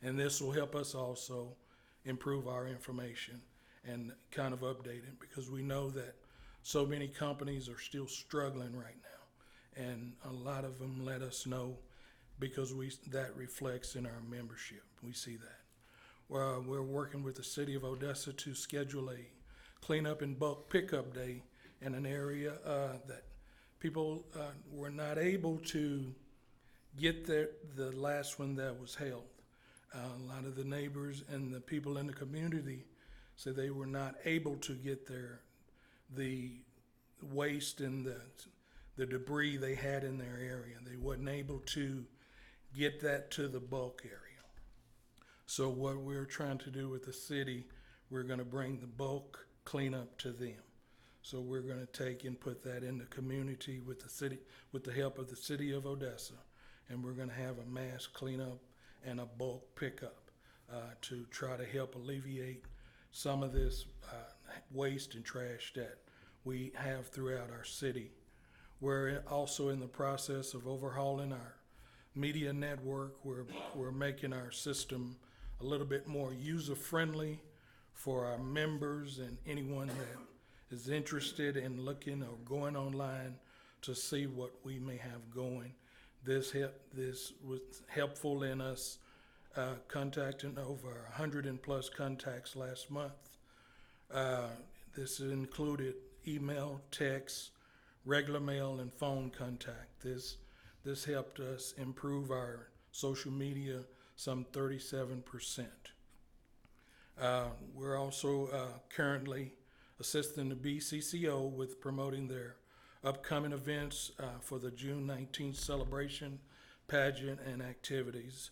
And this will help us also improve our information. and kind of update it, because we know that so many companies are still struggling right now. And a lot of them let us know, because that reflects in our membership. We see that. We're working with the city of Odessa to schedule a cleanup and bulk pickup day in an area that people were not able to get there the last one that was held. A lot of the neighbors and the people in the community said they were not able to get the waste and the debris they had in their area. They wasn't able to get that to the bulk area. So what we're trying to do with the city, we're gonna bring the bulk cleanup to them. So we're gonna take and put that in the community with the city, with the help of the city of Odessa. And we're gonna have a mass cleanup and a bulk pickup to try to help alleviate some of this waste and trash that we have throughout our city. We're also in the process of overhauling our media network. We're making our system a little bit more user-friendly for our members and anyone that is interested in looking or going online to see what we may have going. This was helpful in us contacting over 100+ contacts last month. This included email, text, regular mail, and phone contact. This helped us improve our social media some 37%. We're also currently assisting the BCCO with promoting their upcoming events for the June 19th celebration, pageant, and activities.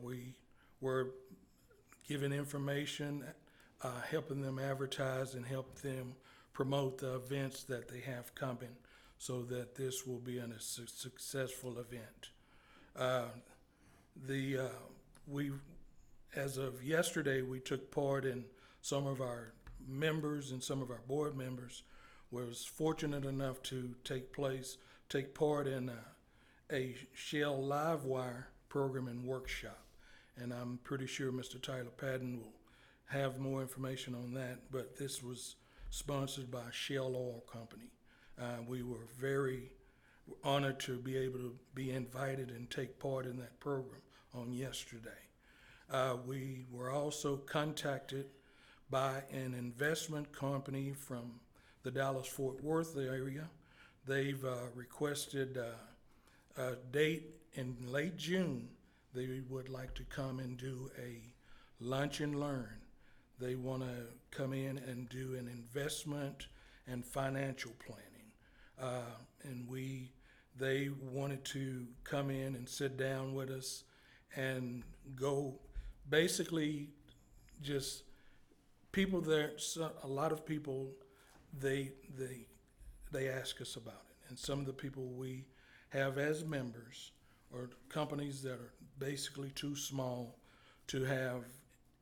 We were giving information, helping them advertise, and help them promote the events that they have coming, so that this will be a successful event. As of yesterday, we took part in, some of our members and some of our board members was fortunate enough to take part in a Shell Livewire program and workshop. And I'm pretty sure Mr. Tyler Patton will have more information on that, but this was sponsored by Shell Oil Company. We were very honored to be able to be invited and take part in that program on yesterday. We were also contacted by an investment company from the Dallas-Fort Worth area. They've requested a date in late June. They would like to come and do a lunch and learn. They want to come in and do an investment and financial planning. They wanted to come in and sit down with us and go, basically just people there, a lot of people, they ask us about it. And some of the people we have as members are companies that are basically too small to have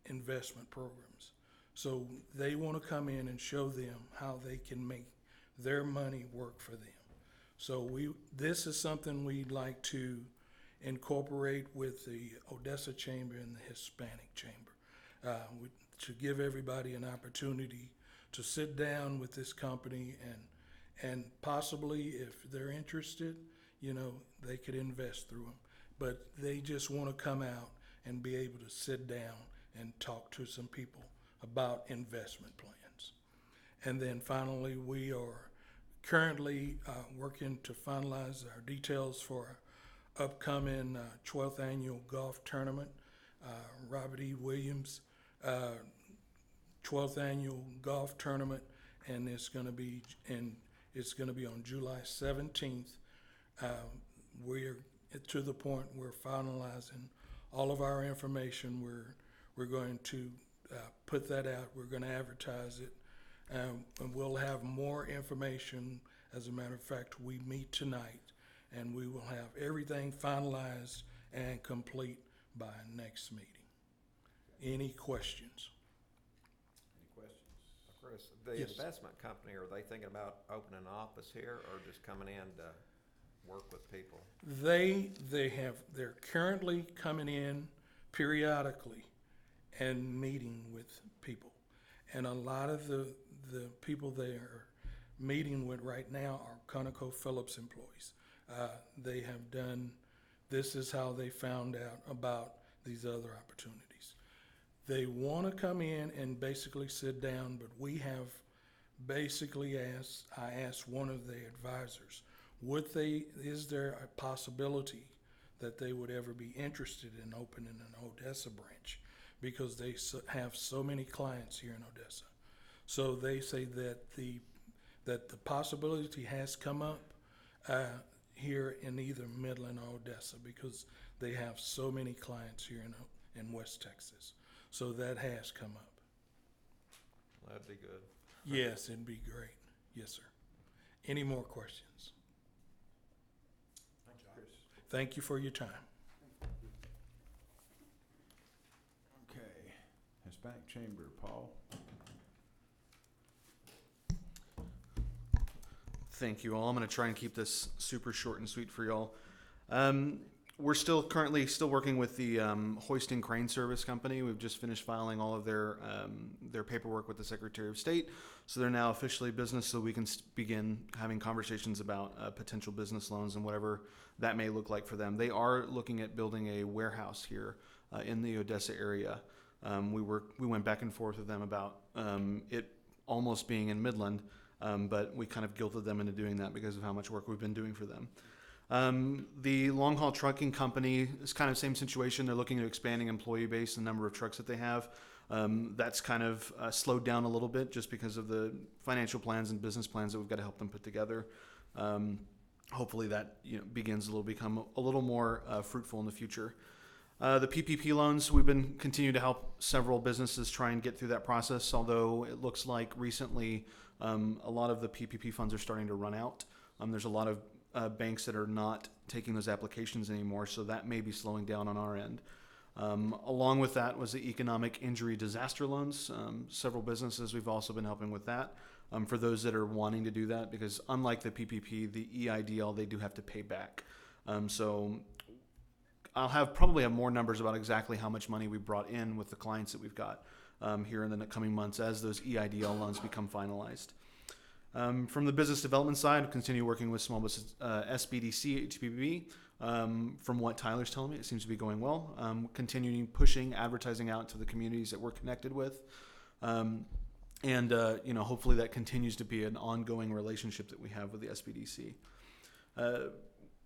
investment programs. So they want to come in and show them how they can make their money work for them. So this is something we'd like to incorporate with the Odessa Chamber and the Hispanic Chamber, to give everybody an opportunity to sit down with this company and possibly, if they're interested, they could invest through them. But they just want to come out and be able to sit down and talk to some people about investment plans. And then finally, we are currently working to finalize our details for our upcoming 12th annual golf tournament. Robert E. Williams 12th annual golf tournament, and it's going to be on July 17th. We're to the point we're finalizing all of our information. We're going to put that out. We're going to advertise it, and we'll have more information. As a matter of fact, we meet tonight, and we will have everything finalized and complete by next meeting. Any questions? Any questions? Chris, the Yes. investment company, are they thinking about opening an office here or just coming in to work with people? They're currently coming in periodically and meeting with people. And a lot of the people they are meeting with right now are ConocoPhillips employees. They have done, this is how they found out about these other opportunities. They want to come in and basically sit down, but we have basically I asked one of the advisors, is there a possibility that they would ever be interested in opening an Odessa branch? Because they have so many clients here in Odessa. So they say that the possibility has come up here in either Midland or Odessa because they have so many clients here in West Texas. So that has come up. That'd be good. Yes, it'd be great. Yes, sir. Any more questions? Thank you for your time. Okay, Hispanic Chamber, Paul. Thank you all. I'm going to try and keep this super short and sweet for y'all. We're currently still working with the Hoisting Crane Service Company. We've just finished filing all of their paperwork with the Secretary of State. So they're now officially business, so we can begin having conversations about potential business loans and whatever that may look like for them. They are looking at building a warehouse here in the Odessa area. We went back and forth with them about it almost being in Midland, but we kind of guilted them into doing that because of how much work we've been doing for them. The long haul trucking company is kind of same situation. They're looking at expanding employee base and number of trucks that they have. That's kind of slowed down a little bit just because of the financial plans and business plans that we've got to help them put together. Hopefully that become a little more fruitful in the future. The PPP loans, we've been continuing to help several businesses try and get through that process, although it looks like recently a lot of the PPP funds are starting to run out. There's a lot of banks that are not taking those applications anymore, so that may be slowing down on our end. Along with that was the economic injury disaster loans. Several businesses, we've also been helping with that for those that are wanting to do that, because unlike the PPP, the EIDL, they do have to pay back. So I'll probably have more numbers about exactly how much money we brought in with the clients that we've got here in the coming months as those EIDL loans become finalized. From the business development side, we'll continue working with small business SBDC, HPB. From what Tyler's telling me, it seems to be going well. Continuing pushing advertising out to the communities that we're connected with. Hopefully that continues to be an ongoing relationship that we have with the SBDC.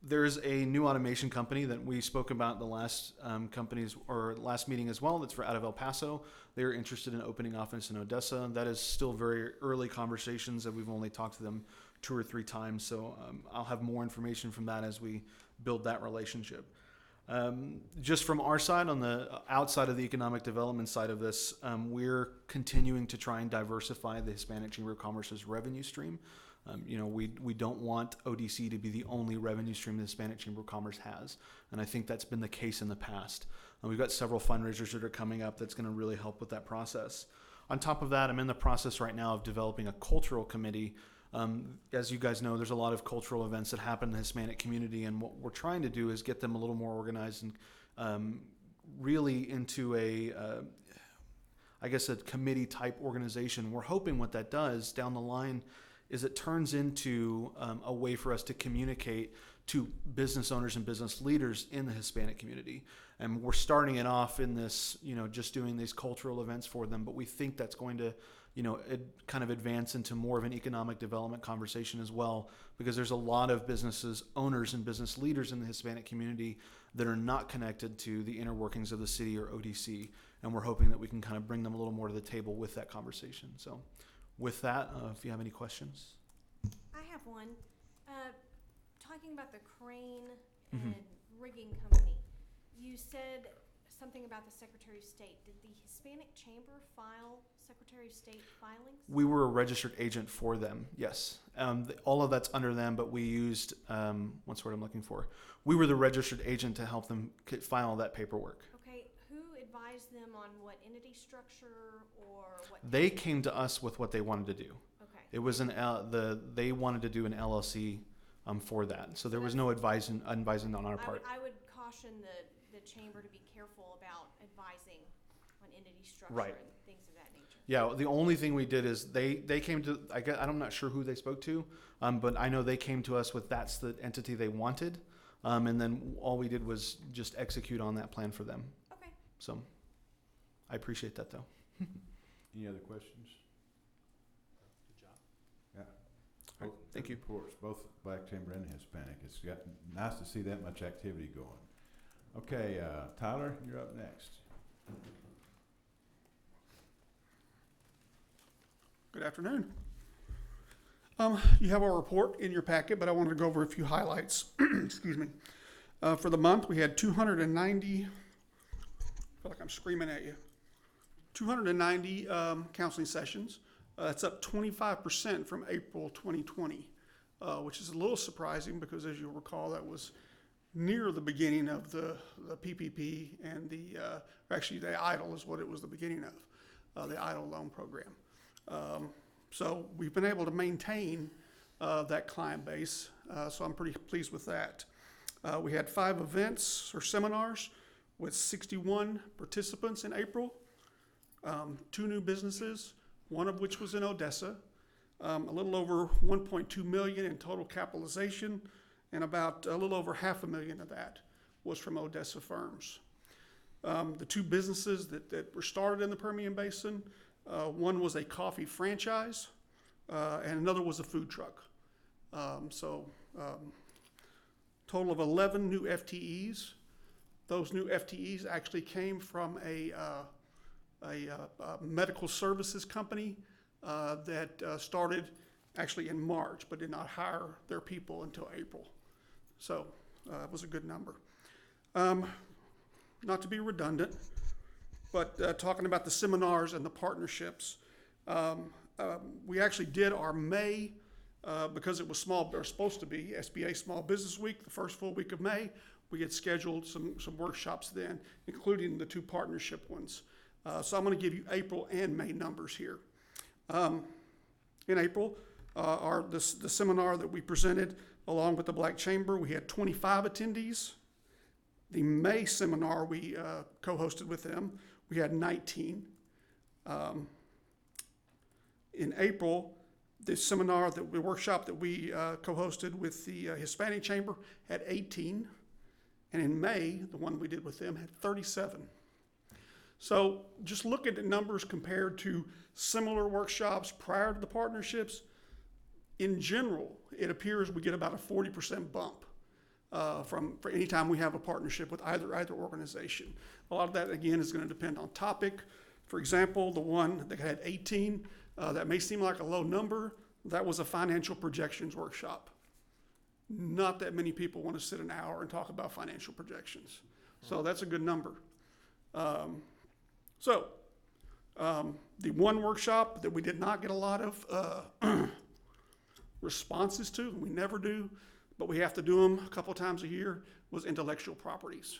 There's a new automation company that we spoke about the last last meeting as well. That's out of El Paso. They're interested in opening office in Odessa. That is still very early conversations, and we've only talked to them 2 or 3 times. So I'll have more information from that as we build that relationship. Just from our side, on the outside of the economic development side of this, we're continuing to try and diversify the Hispanic Chamber of Commerce's revenue stream. We don't want ODC to be the only revenue stream the Hispanic Chamber of Commerce has, and I think that's been the case in the past. We've got several fundraisers that are coming up that's going to really help with that process. On top of that, I'm in the process right now of developing a cultural committee. As you guys know, there's a lot of cultural events that happen in the Hispanic community, and what we're trying to do is get them a little more organized and really into a committee type organization. We're hoping what that does down the line is it turns into a way for us to communicate to business owners and business leaders in the Hispanic community. And we're starting it off in this, just doing these cultural events for them, but we think that's going to, kind of advance into more of an economic development conversation as well, because there's a lot of businesses, owners and business leaders in the Hispanic community that are not connected to the inner workings of the city or ODC. And we're hoping that we can kind of bring them a little more to the table with that conversation. So with that, if you have any questions. I have one. Talking about the crane and rigging company, you said something about the Secretary of State. Did the Hispanic Chamber file Secretary of State filings? We were a registered agent for them, yes. All of that's under them, but we used, what's the word I'm looking for? We were the registered agent to help them file that paperwork. Okay, who advised them on what entity structure or what? They came to us with what they wanted to do. Okay. It was they wanted to do an LLC for that, so there was no advising on our part. I would caution the chamber to be careful about advising on entity structure Right. and things of that nature. Yeah, the only thing we did is they came to, I'm not sure who they spoke to, but I know they came to us with that's the entity they wanted. And then all we did was just execute on that plan for them. Okay. So I appreciate that though. Any other questions? Good job. Yeah. All right, thank you. Reports, both Black Timber and Hispanic. It's got nice to see that much activity going. Okay, Tyler, you're up next. Good afternoon. You have our report in your packet, but I wanted to go over a few highlights. Excuse me. For the month, we had 290, I feel like I'm screaming at you, 290 counseling sessions. That's up 25% from April 2020, which is a little surprising because, as you'll recall, that was near the beginning of the PPP and actually the EIDL is what it was the beginning of, the EIDL loan program. So we've been able to maintain that client base, so I'm pretty pleased with that. We had 5 events or seminars with 61 participants in April, 2 new businesses, one of which was in Odessa, a little over 1.2 million in total capitalization, and about a little over $500,000 of that was from Odessa firms. The 2 businesses that were started in the Permian Basin, one was a coffee franchise, and another was a food truck. Total of 11 new FTEs. Those new FTEs actually came from a medical services company that started actually in March, but did not hire their people until April. So it was a good number. Not to be redundant, but talking about the seminars and the partnerships, we actually did our May, because it was supposed to be SBA Small Business Week, the first full week of May. We had scheduled some workshops then, including the 2 partnership ones. So I'm going to give you April and May numbers here. In April, the seminar that we presented along with the Black Chamber, we had 25 attendees. The May seminar we co-hosted with them, we had 19. In April, the seminar, the workshop that we co-hosted with the Hispanic Chamber had 18. And in May, the one we did with them had 37. So just look at the numbers compared to similar workshops prior to the partnerships. In general, it appears we get about a 40% bump for any time we have a partnership with either organization. A lot of that, again, is going to depend on topic. For example, the one that had 18, that may seem like a low number. That was a financial projections workshop. Not that many people want to sit an hour and talk about financial projections. So that's a good number. The one workshop that we did not get a lot of responses to, we never do, but we have to do them a couple times a year, was intellectual properties.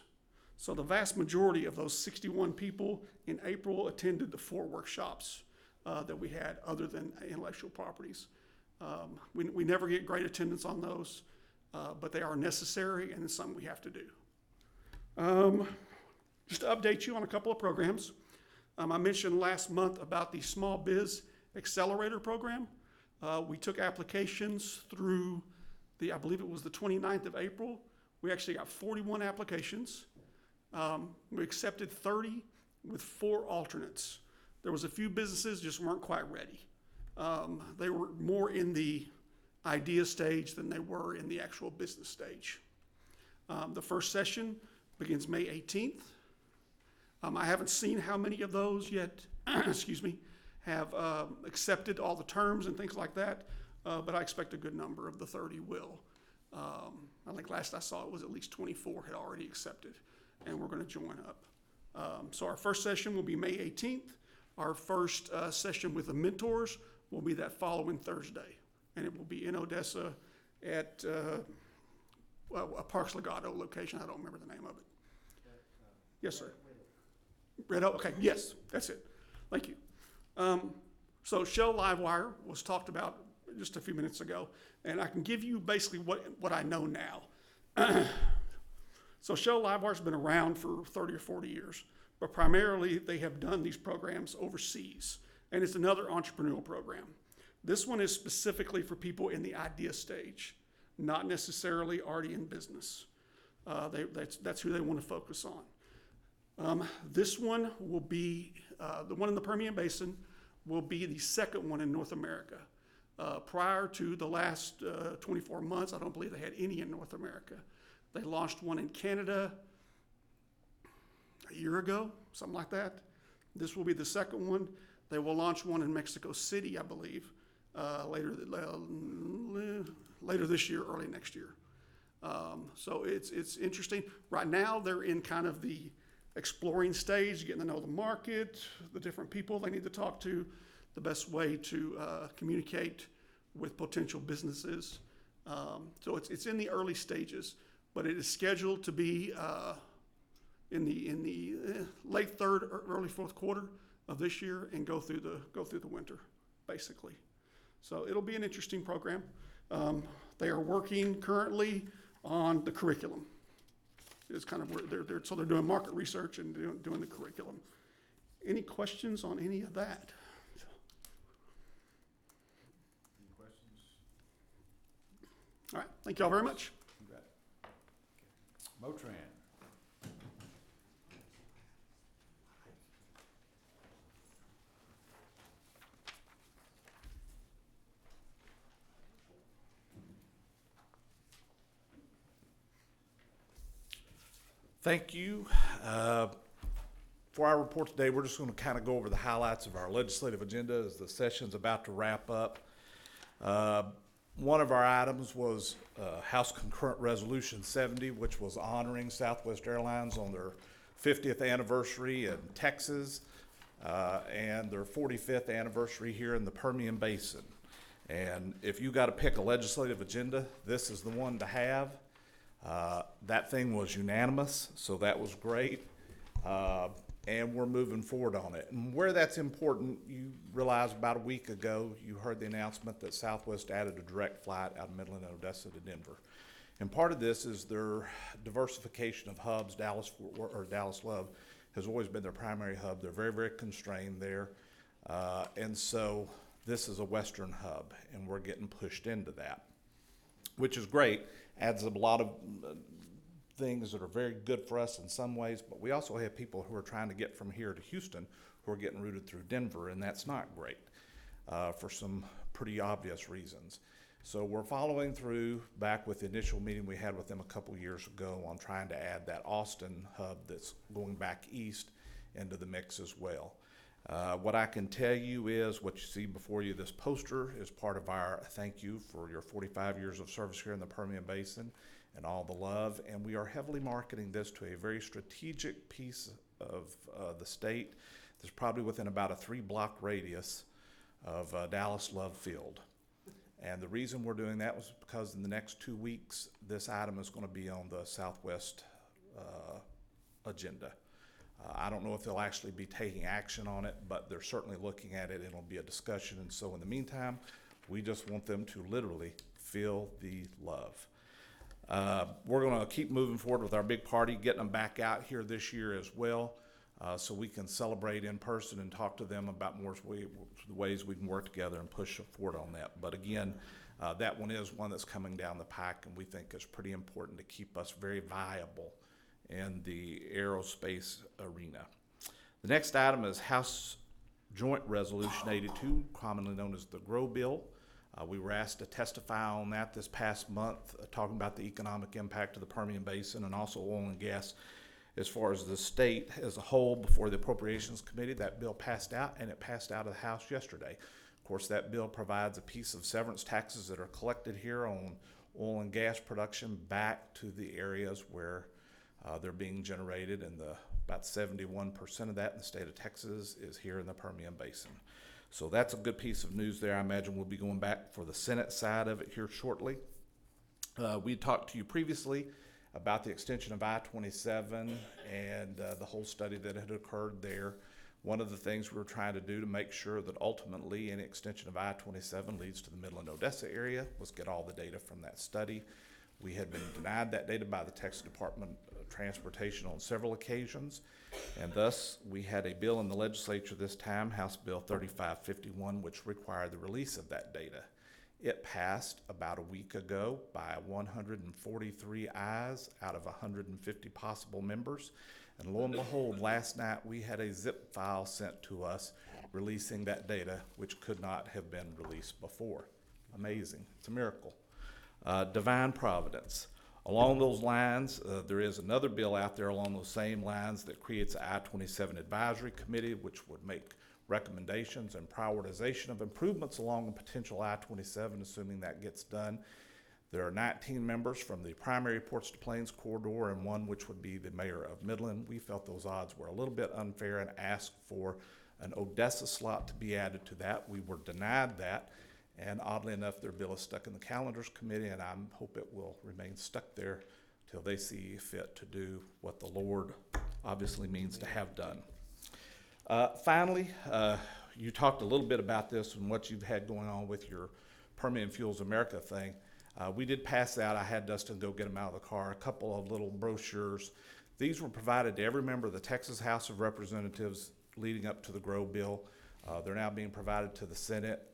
So the vast majority of those 61 people in April attended the 4 workshops that we had other than intellectual properties. We never get great attendance on those, but they are necessary and it's something we have to do. Just to update you on a couple of programs. I mentioned last month about the Small Biz Accelerator Program. We took applications through I believe it was the 29th of April. We actually got 41 applications. We accepted 30 with 4 alternates. There was a few businesses just weren't quite ready. They were more in the idea stage than they were in the actual business stage. The first session begins May 18th. I haven't seen how many of those yet, excuse me, have accepted all the terms and things like that, but I expect a good number of the 30 will. I think last I saw it was at least 24 had already accepted, and we're going to join up. So our first session will be May 18th. Our first session with the mentors will be that following Thursday, and it will be in Odessa at a Parks Legato location. I don't remember the name of it. Yes, sir. Red Oak, okay, yes, that's it. Thank you. So Shell Livewire was talked about just a few minutes ago, and I can give you basically what I know now. So Shell Livewire's been around for 30 or 40 years, but primarily they have done these programs overseas. and it's another entrepreneurial program. This one is specifically for people in the idea stage, not necessarily already in business. That's who they want to focus on. This one will be, the one in the Permian Basin will be the second one in North America. Prior to the last 24 months, I don't believe they had any in North America. They launched one in Canada a year ago, something like that. This will be the second one. They will launch one in Mexico City, I believe, later this year, early next year. So it's interesting. Right now, they're in kind of the exploring stage, getting to know the market, the different people they need to talk to, the best way to communicate with potential businesses. So it's in the early stages, but it is scheduled to be in the late third or early fourth quarter of this year and go through the winter, basically. So it'll be an interesting program. They are working currently on the curriculum. It's kind of where they're doing market research and doing the curriculum. Any questions on any of that? Any questions? All right, thank y'all very much. You bet. Motran. Thank you. For our report today, we're just going to kind of go over the highlights of our legislative agenda as the session's about to wrap up. One of our items was House Concurrent Resolution 70, which was honoring Southwest Airlines on their 50th anniversary in Texas and their 45th anniversary here in the Permian Basin. And if you got to pick a legislative agenda, this is the one to have. That thing was unanimous, so that was great. And we're moving forward on it. And where that's important, you realize about a week ago, you heard the announcement that Southwest added a direct flight out of Midland and Odessa to Denver. And part of this is their diversification of hubs. Dallas-Fort Worth, or Dallas-Love has always been their primary hub. They're very, very constrained there. And so this is a Western hub, and we're getting pushed into that, which is great. Adds a lot of things that are very good for us in some ways, but we also have people who are trying to get from here to Houston who are getting routed through Denver, and that's not great for some pretty obvious reasons. So we're following through back with the initial meeting we had with them a couple years ago on trying to add that Austin hub that's going back east into the mix as well. What I can tell you is what you see before you, this poster is part of our thank you for your 45 years of service here in the Permian Basin and all the love. And we are heavily marketing this to a very strategic piece of the state that's probably within about a 3-block radius of Dallas Love Field. And the reason we're doing that was because in the next 2 weeks, this item is going to be on the Southwest agenda. I don't know if they'll actually be taking action on it, but they're certainly looking at it. It'll be a discussion. And so in the meantime, we just want them to literally feel the love. We're going to keep moving forward with our big party, getting them back out here this year as well, so we can celebrate in person and talk to them about more ways we can work together and push forward on that. But again, that one is one that's coming down the pike, and we think is pretty important to keep us very viable in the aerospace arena. The next item is House Joint Resolution 82, commonly known as the GROW Bill. We were asked to testify on that this past month, talking about the economic impact of the Permian Basin and also oil and gas as far as the state as a whole before the Appropriations Committee. That bill passed out, and it passed out of the House yesterday. Of course, that bill provides a piece of severance taxes that are collected here on oil and gas production back to the areas where they're being generated, and about 71% of that in the state of Texas is here in the Permian Basin. So that's a good piece of news there. I imagine we'll be going back for the Senate side of it here shortly. We talked to you previously about the extension of I-27 and the whole study that had occurred there. One of the things we were trying to do to make sure that ultimately any extension of I-27 leads to the Midland-Odessa area was get all the data from that study. We had been denied that data by the Texas Department of transportation on several occasions, and thus we had a bill in the legislature this time, House Bill 3551, which required the release of that data. It passed about a week ago by 143 ayes out of 150 possible members. And lo and behold, last night we had a zip file sent to us releasing that data, which could not have been released before. Amazing. It's a miracle. Divine providence. Along those lines, there is another bill out there along those same lines that creates an I-27 advisory committee, which would make recommendations and prioritization of improvements along the potential I-27, assuming that gets done. There are 19 members from the primary Ports to Plains corridor and one which would be the mayor of Midland. We felt those odds were a little bit unfair and asked for an Odessa slot to be added to that. We were denied that, and oddly enough, their bill is stuck in the calendars committee, and I hope it will remain stuck there till they see fit to do what the Lord obviously means to have done. Finally, you talked a little bit about this and what you've had going on with your Permian Fuels America thing. We did pass out, I had Dustin go get them out of the car, a couple of little brochures. These were provided to every member of the Texas House of Representatives leading up to the GROW bill. They're now being provided to the Senate.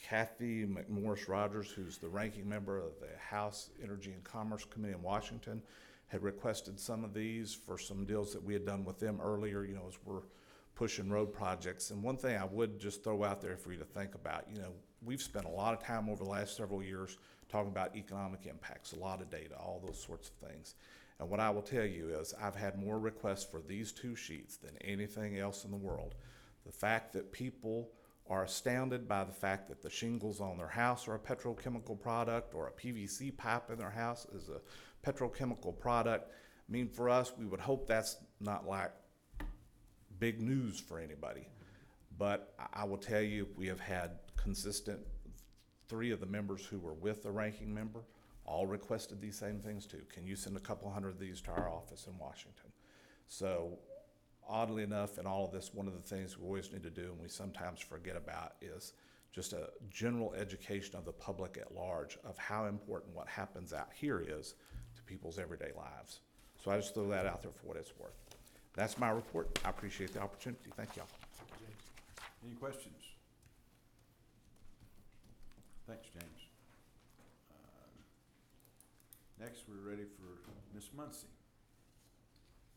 Kathy McMorris Rogers, who's the ranking member of the House Energy and Commerce Committee in Washington, had requested some of these for some deals that we had done with them earlier, you know, as we're pushing road projects. And one thing I would just throw out there for you to think about, you know, we've spent a lot of time over the last several years talking about economic impacts, a lot of data, all those sorts of things. And what I will tell you is I've had more requests for these two sheets than anything else in the world. The fact that people are astounded by the fact that the shingles on their house are a petrochemical product, or a PVC pipe in their house is a petrochemical product. I mean, for us, we would hope that's not like big news for anybody. But I will tell you, we have had consistent, 3 of the members who were with the ranking member all requested these same things too. Can you send a couple hundred of these to our office in Washington? So oddly enough, in all of this, one of the things we always need to do, and we sometimes forget about, is just a general education of the public at large of how important what happens out here is to people's everyday lives. So I just throw that out there for what it's worth. That's my report. I appreciate the opportunity. Thank y'all. Any questions? Thanks, James. Next, we're ready for Ms. Muncy.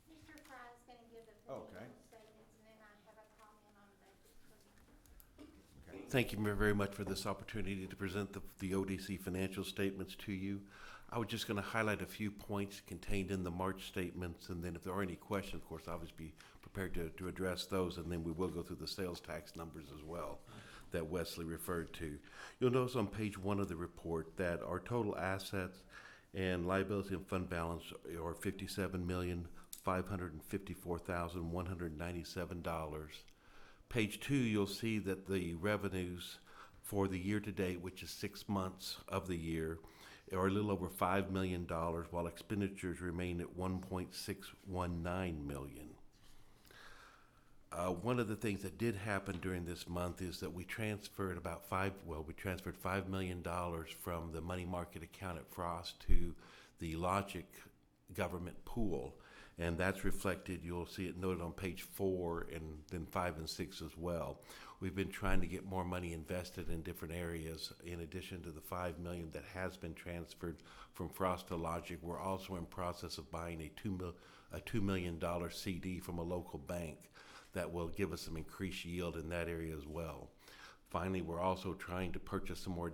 Mr. Fry's gonna give the Okay. financial statements, and then I have a comment on the budget. Okay. Thank you very much for this opportunity to present the ODC financial statements to you. I was just going to highlight a few points contained in the March statements, and then if there are any questions, of course, I'll always be prepared to address those, and then we will go through the sales tax numbers as well that Wesley referred to. You'll notice on page 1 of the report that our total assets and liability and fund balance are $57,554,197. Page 2, you'll see that the revenues for the year to date, which is 6 months of the year, are a little over $5 million, while expenditures remain at $1.619 million. One of the things that did happen during this month is that we transferred $5 million from the money market account at Frost to the Logic government pool. And that's reflected, you'll see it noted on page 4 and then 5 and 6 as well. We've been trying to get more money invested in different areas. In addition to the $5 million that has been transferred from Frost to Logic, we're also in process of buying a $2 million CD from a local bank that will give us some increased yield in that area as well. Finally, we're also trying to purchase some more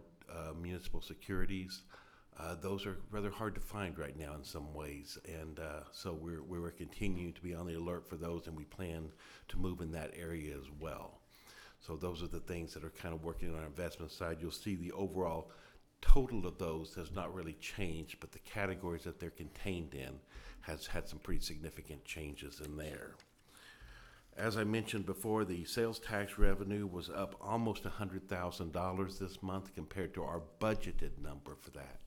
municipal securities. Those are rather hard to find right now in some ways, and so we're continuing to be on the alert for those, and we plan to move in that area as well. So those are the things that are kind of working on our investment side. You'll see the overall total of those has not really changed, but the categories that they're contained in has had some pretty significant changes in there. As I mentioned before, the sales tax revenue was up almost $100,000 this month compared to our budgeted number for that.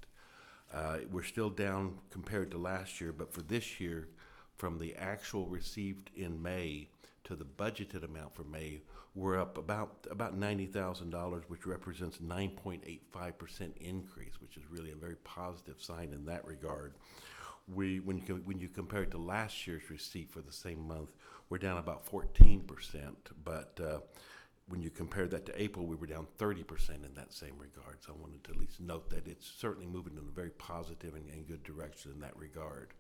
We're still down compared to last year, but for this year, from the actual received in May to the budgeted amount for May, we're up about $90,000, which represents 9.85% increase, which is really a very positive sign in that regard. when you compare it to last year's receipt for the same month, we're down about 14%. But when you compare that to April, we were down 30% in that same regard. So I wanted to at least note that it's certainly moving in a very positive and good direction in that regard.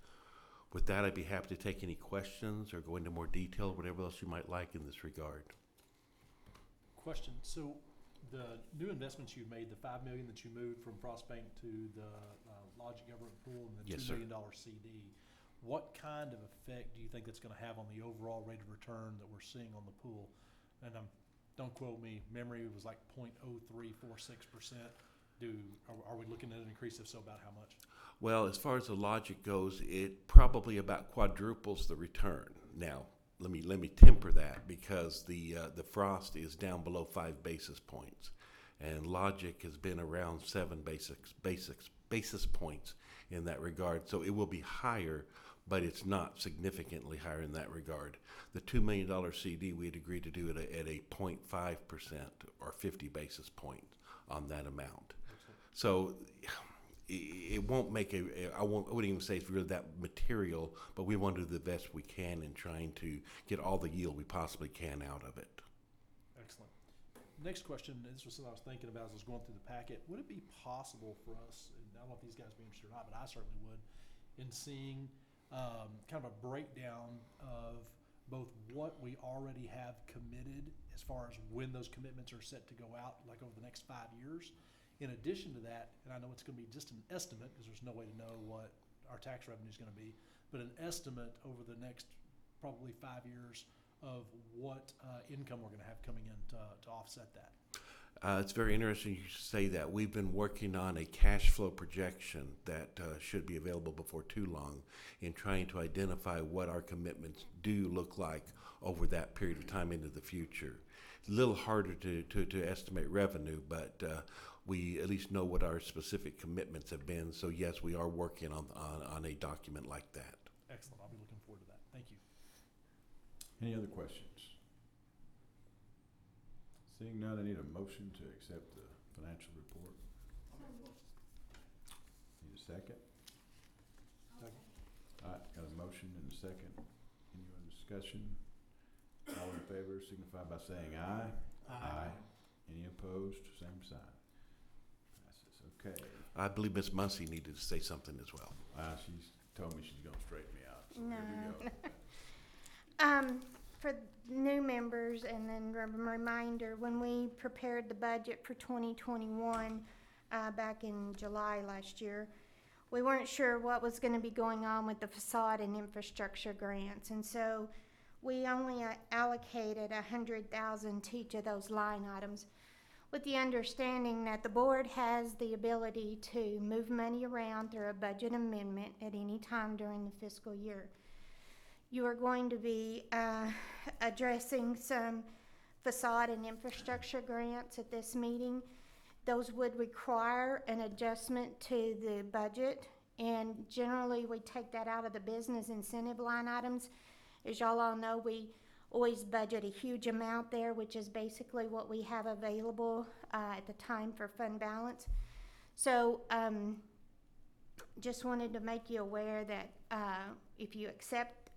With that, I'd be happy to take any questions or go into more detail, whatever else you might like in this regard. Question, so the new investments you've made, the $5 million that you moved from Frost Bank to the Logic Government Pool and the Yes, $2 sir. million CD, what kind of effect do you think that's gonna have on the overall rate of return that we're seeing on the pool? And don't quote me, memory was like 0.0346%. Are we looking at an increase? If so, about how much? Well, as far as the logic goes, it probably about quadruples the return. Now, let me temper that because the Frost is down below 5 basis points, and logic has been around 7 basis points in that regard. So it will be higher, but it's not significantly higher in that regard. The $2 million CD, we had agreed to do it at a 0.5% or 50 basis points on that amount. So it won't make I wouldn't even say it's really that material, but we want to do the best we can in trying to get all the yield we possibly can out of it. Excellent. Next question, this was something I was thinking about as I was going through the packet. Would it be possible for us, and I don't know if these guys would be interested or not, but I certainly would, in seeing kind of a breakdown of both what we already have committed as far as when those commitments are set to go out, like over the next 5 years. In addition to that, and I know it's going to be just an estimate because there's no way to know what our tax revenue is going to be, but an estimate over the next probably 5 years of what income we're going to have coming in to offset that. It's very interesting you say that. We've been working on a cash flow projection that should be available before too long in trying to identify what our commitments do look like over that period of time into the future. It's a little harder to estimate revenue, but we at least know what our specific commitments have been. So yes, we are working on a document like that. Excellent. I'll be looking forward to that. Thank you. Any other questions? Seeing none, I need a motion to accept the financial report. Need a second? Second. All right, got a motion and a second. Any other discussion? All in favor signify by saying aye. Aye. Any opposed? Same sign. Passes. Okay. I believe Ms. Muncy needed to say something as well. She's told me she's gonna straighten me out, so No. here we go. For new members, and then a reminder, when we prepared the budget for 2021 back in July last year, we weren't sure what was going to be going on with the facade and infrastructure grants, and so we only allocated $100,000 to each of those line items, with the understanding that the board has the ability to move money around through a budget amendment at any time during the fiscal year. You are going to be addressing some facade and infrastructure grants at this meeting. Those would require an adjustment to the budget, and generally we take that out of the business incentive line items. As y'all all know, we always budget a huge amount there, which is basically what we have available at the time for fund balance. So just wanted to make you aware that if you accept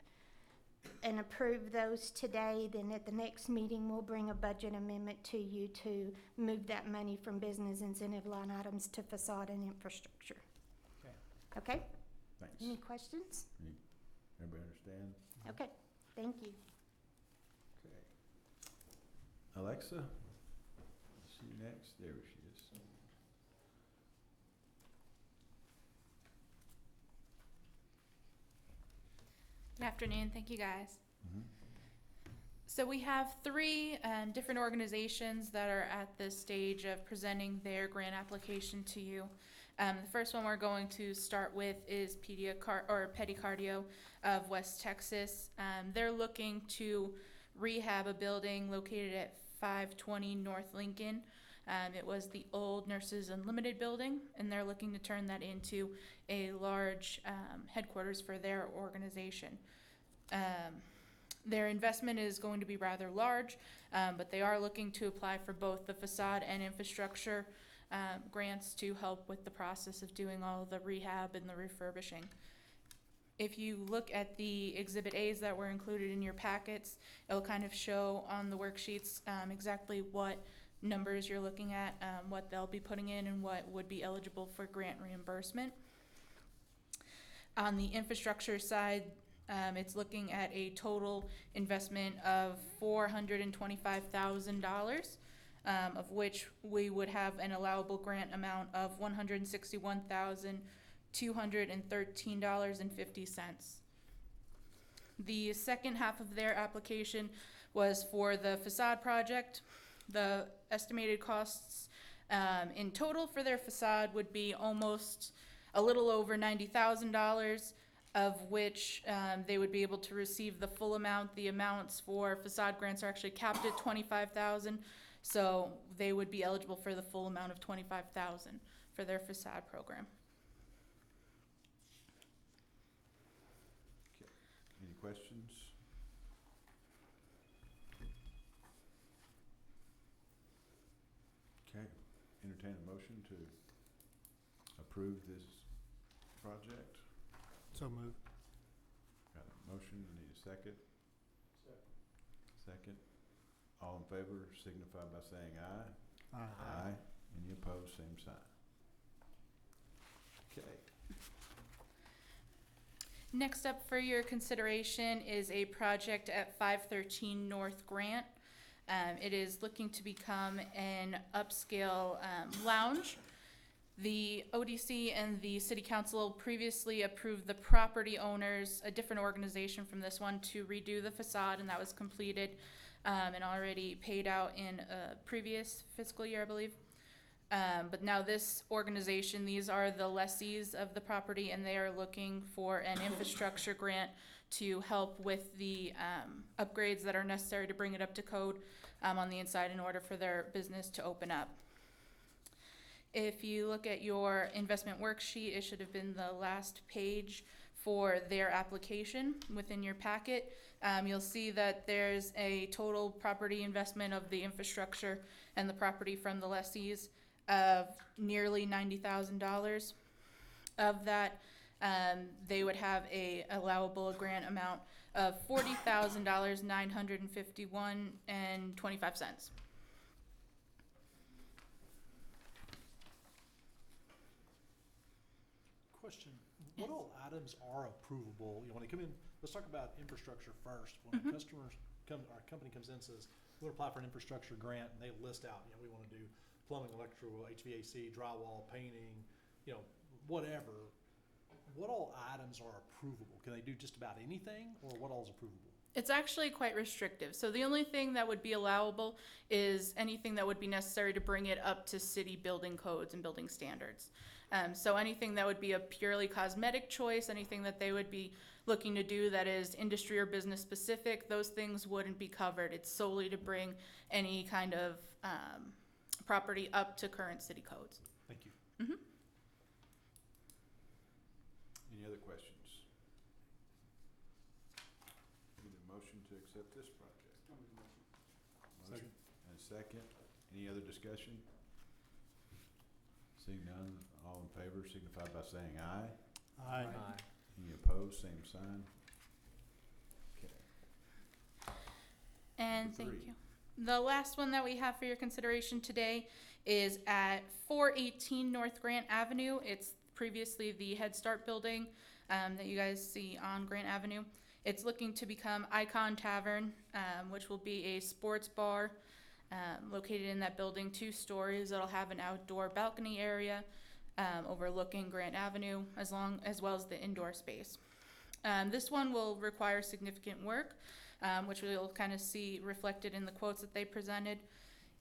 and approve those today, then at the next meeting we'll bring a budget amendment to you to move that money from business incentive line items to facade and infrastructure. Okay? Thanks. Any questions? Everybody understand? Okay, thank you. Okay. Alexa, see you next. There she is. Good afternoon. Thank you, guys. So we have three different organizations that are at this stage of presenting their grant application to you. The first one we're going to start with is Pedicardio of West Texas. They're looking to rehab a building located at 520 North Lincoln. It was the old Nurses Unlimited building, and they're looking to turn that into a large headquarters for their organization. Their investment is going to be rather large, but they are looking to apply for both the facade and infrastructure grants to help with the process of doing all the rehab and the refurbishing. If you look at the Exhibit A's that were included in your packets, it'll kind of show on the worksheets exactly what numbers you're looking at, what they'll be putting in, and what would be eligible for grant reimbursement. On the infrastructure side, it's looking at a total investment of $425,000, of which we would have an allowable grant amount of $161,213.50. The second half of their application was for the facade project. The estimated costs in total for their facade would be almost a little over $90,000, of which they would be able to receive the full amount. The amounts for facade grants are actually capped at $25,000, so they would be eligible for the full amount of $25,000 for their facade program. Okay. Any questions? Okay, entertain a motion to approve this project. So moved. Got a motion, need a second? Second. All in favor signify by saying aye. Aye. Any opposed, same sign. Okay. Next up for your consideration is a project at 513 North Grant. It is looking to become an upscale lounge. The ODC and the City Council previously approved the property owners, a different organization from this one, to redo the facade, and that was completed and already paid out in a previous fiscal year, I believe. But now this organization, these are the lessees of the property, and they are looking for an infrastructure grant to help with the upgrades that are necessary to bring it up to code on the inside in order for their business to open up. If you look at your investment worksheet, it should have been the last page for their application within your packet. You'll see that there's a total property investment of the infrastructure and the property from the lessees of nearly $90,000. Of that, they would have a allowable grant amount of $40,951.25. Question, what all items are approvable? You know, when they come in, let's talk about infrastructure first. When a customer our company comes in and says, we want to apply for an infrastructure grant, and they list out, we want to do plumbing, electrical, HVAC, drywall, painting, whatever. What all items are approvable? Can they do just about anything, or what all is approvable? It's actually quite restrictive. So the only thing that would be allowable is anything that would be necessary to bring it up to city building codes and building standards. So anything that would be a purely cosmetic choice, anything that they would be looking to do that is industry or business specific, those things wouldn't be covered. It's solely to bring any kind of property up to current city codes. Thank you. Any other questions? Need a motion to accept this project. Motion and a second. Any other discussion? Seeing none, all in favor signify by saying aye. Aye. Any opposed, same sign. Okay. And Number thank three. you. The last one that we have for your consideration today is at 418 North Grant Avenue. It's previously the Head Start building that you guys see on Grant Avenue. It's looking to become Icon Tavern, which will be a sports bar located in that building, 2 stories. It'll have an outdoor balcony area overlooking Grant Avenue, as well as the indoor space. This one will require significant work, which we'll kind of see reflected in the quotes that they presented.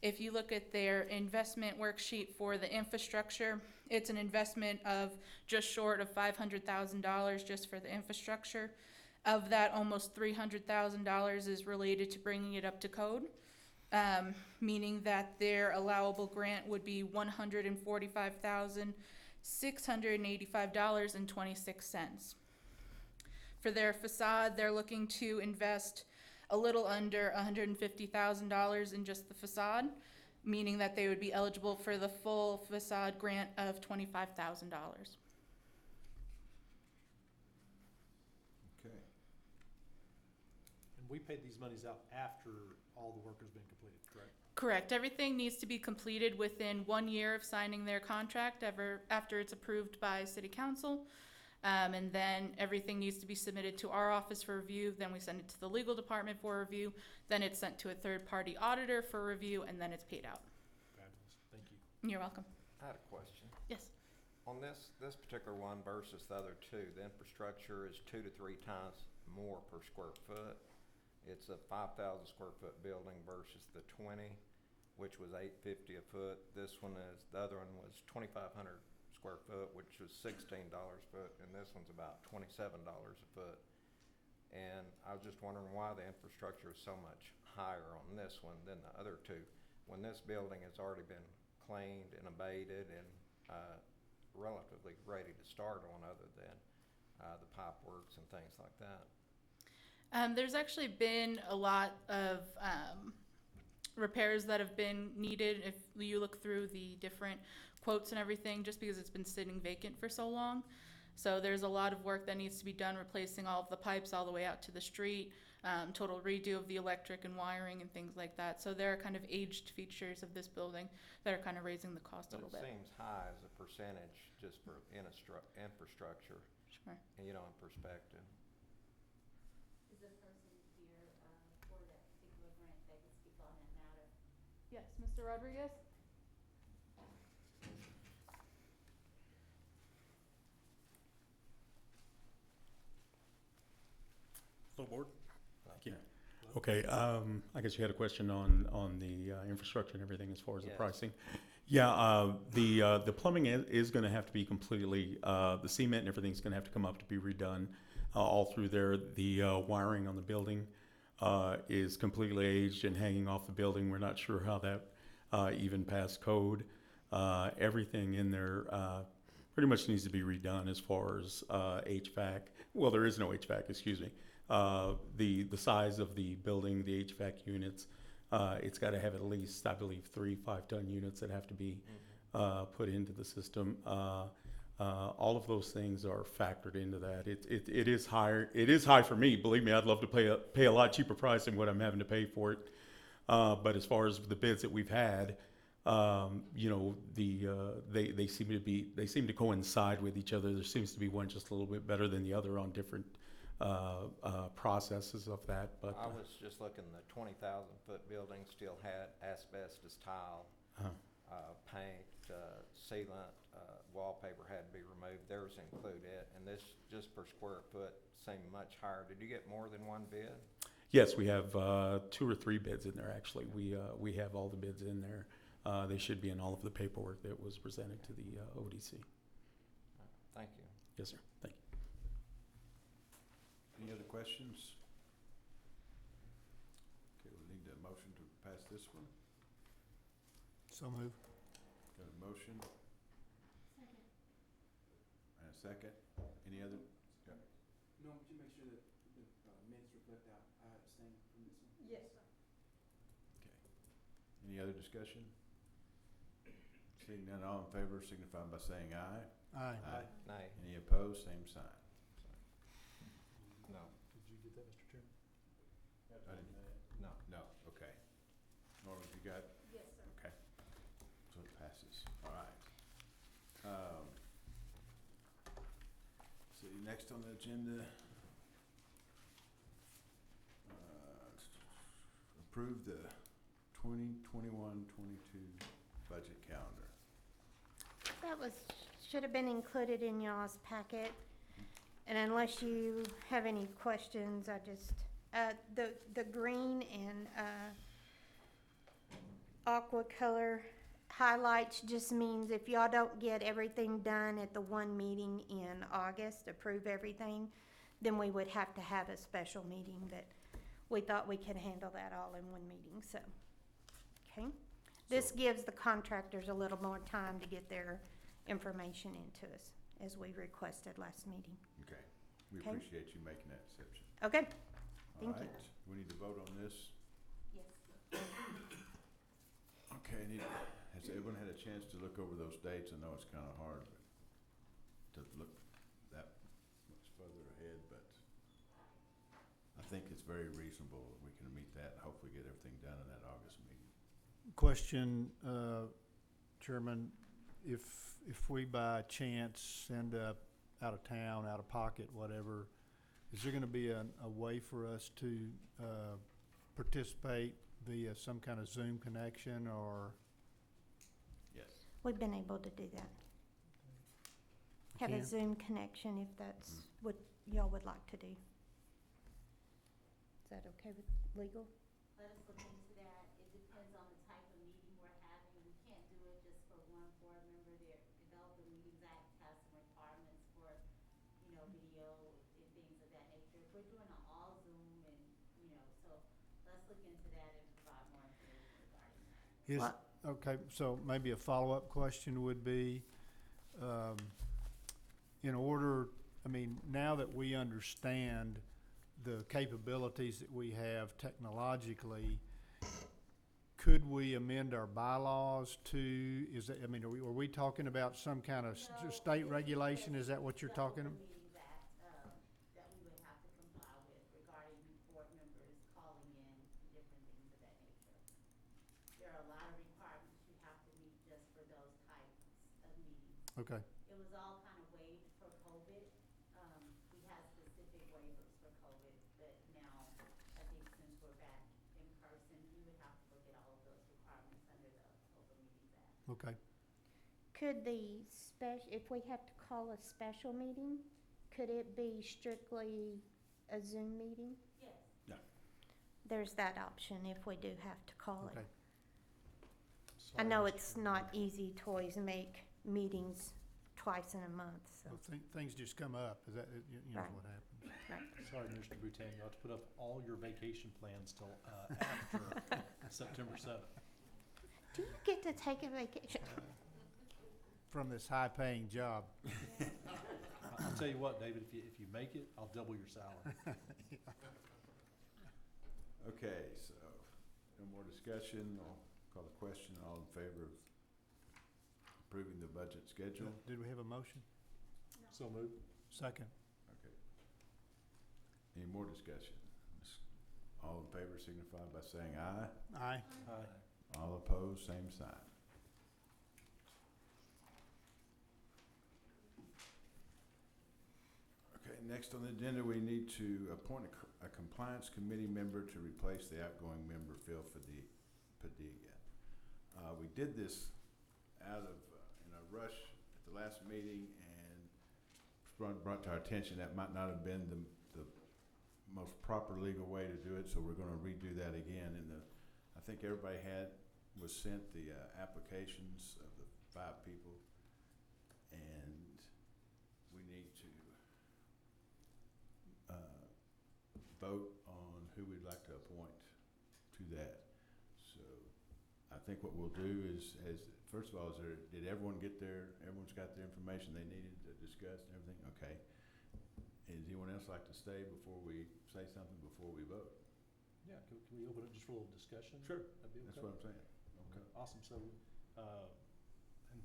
If you look at their investment worksheet for the infrastructure, it's an investment of just short of $500,000 just for the infrastructure. Of that, almost $300,000 is related to bringing it up to code, meaning that their allowable grant would be $145,685.26. For their facade, they're looking to invest a little under $150,000 in just the facade, meaning that they would be eligible for the full facade grant of $25,000. And we paid these monies out after all the work has been completed, correct? Correct. Everything needs to be completed within 1 year of signing their contract after it's approved by City Council. And then everything needs to be submitted to our office for review. Then we send it to the legal department for review. Then it's sent to a third-party auditor for review, and then it's paid out. Fabulous. Thank you. You're welcome. I had a question. Yes. On this particular one versus the other two, the infrastructure is 2 to 3 times more per square foot. It's a 5,000 square foot building versus the 20, which was $850 a foot. The other one was 2,500 square foot, which was $16 a foot, and this one's about $27 a foot. And I was just wondering why the infrastructure is so much higher on this one than the other two, when this building has already been cleaned and abated and relatively ready to start on, other than the pipe works and things like that. There's actually been a lot of repairs that have been needed. If you look through the different quotes and everything, just because it's been sitting vacant for so long. So there's a lot of work that needs to be done, replacing all of the pipes all the way out to the street, total redo of the electric and wiring and things like that. So there are kind of aged features of this building that are kind of raising the cost a little bit. It seems high as a percentage just for infrastructure. Sure. And, in perspective. Is the person here for that particular grant that can speak on that matter? Yes, Mr. Rodriguez? Hello, Board. Thank you. Okay, I guess you had a question on the infrastructure and everything as far as the pricing. Yeah, the plumbing is going to have to be completely, the cement and everything's going to have to come up to be redone all through there. The wiring on the building is completely aged and hanging off the building. We're not sure how that even passed code. Everything in there pretty much needs to be redone as far as HVAC. Well, there is no HVAC, excuse me. The size of the building, the HVAC units, it's got to have at least, I believe, 3 5-ton units that have to be put into the system. All of those things are factored into that. It is higher. It is high for me. Believe me, I'd love to pay a lot cheaper price than what I'm having to pay for it. But as far as the bids that we've had, they seem to coincide with each other. There seems to be one just a little bit better than the other on different processes of that. But I was just looking, the 20,000 foot building still had asbestos tile, paint, sealant, wallpaper had to be removed. Theirs include it, and this just per square foot seemed much higher. Did you get more than one bid? Yes, we have 2 or 3 bids in there. Actually, we have all the bids in there. They should be in all of the paperwork that was presented to the ODC. Thank you. Yes, sir. Thank you. Any other questions? Okay, we need a motion to pass this one. So move. Got a motion? Second. And a second. Any other? Yeah. No, would you make sure that the minutes reflect out, I abstain from this one? Yes, sir. Okay. Any other discussion? Seeing none, all in favor signify by saying aye. Aye. Aye. Nay. Any opposed, same sign. No. Did you get that, Mr. Chairman? I didn't. No. No, okay. Norman, you got? Yes, sir. Okay. So it passes. All right. See, next on the agenda, approve the 2021-22 budget calendar. That should have been included in y'all's packet. And unless you have any questions, I just, the green and aqua color highlights just means if y'all don't get everything done at the one meeting in August, approve everything, then we would have to have a special meeting, but we thought we could handle that all in one meeting, so, okay? This gives the contractors a little more time to get their information into us, as we requested last meeting. Okay. We Okay. appreciate you making that exception. Okay, thank you. All right. We need to vote on this. Yes. Okay, has everyone had a chance to look over those dates? I know it's kind of hard to look that much further ahead, but I think it's very reasonable that we can meet that and hopefully get everything done in that August meeting. Question, Chairman, if we by chance end up out of town, out of pocket, whatever, is there gonna be a way for us to, participate via some kind of Zoom connection or? Yes. We've been able to do that. Have a Can? Zoom connection if that's what y'all would like to do. Is that okay with legal? Let us look into that. It depends on the type of meeting we're having. We can't do it just for one board member. The Development Meetings Act has some requirements for, video and things of that nature. If we're doing an all Zoom and, so let's look into that and provide more information regarding that. Okay, so maybe a follow-up question would be, in order, now that we understand the capabilities that we have technologically, could we amend our bylaws to, are we talking about some kind of state regulation? Is that what you're talking about? Meetings Act, that we would have to comply with regarding board members calling in and different things of that nature. There are a lot of requirements you have to meet just for those types of meetings. Okay. It was all kind of waived for COVID. We had specific waivers for COVID, but now I think since we're back in person, you would have to look at all of those requirements under the Open Meetings Act. Okay. Could if we have to call a special meeting, could it be strictly a Zoom meeting? Yes. No. There's that option if we do have to call it. Okay. I know it's not easy to always make meetings twice in a month, so. Well, things just come up, is that, Right. what happens? Right. Sorry, Mr. Boutin, you'll have to put up all your vacation plans till after September 7th. Do you get to take a vacation? From this high-paying job. I'll tell you what, David, if you make it, I'll double your salary. Okay, so, no more discussion, I'll call the question, all in favor of approving the budget schedule? Did we have a motion? So moved. Second. Okay. Any more discussion? All in favor signify by saying aye. Aye. Aye. All opposed, same sign. Okay, next on the agenda, we need to appoint a compliance committee member to replace the outgoing member, Phil Padilla. We did this out of, in a rush at the last meeting, and brought to our attention that might not have been the most proper legal way to do it, so we're gonna redo that again. And I think everybody was sent the applications of the 5 people, and we need to vote on who we'd like to appoint to that. So I think what we'll do is first of all, did everyone everyone's got the information they needed to discuss and everything? Okay. Does anyone else like to stay before we say something before we vote? Yeah, can we open it just for a little discussion? Sure. That'd be That's okay? what I'm saying. Okay. Awesome, so, and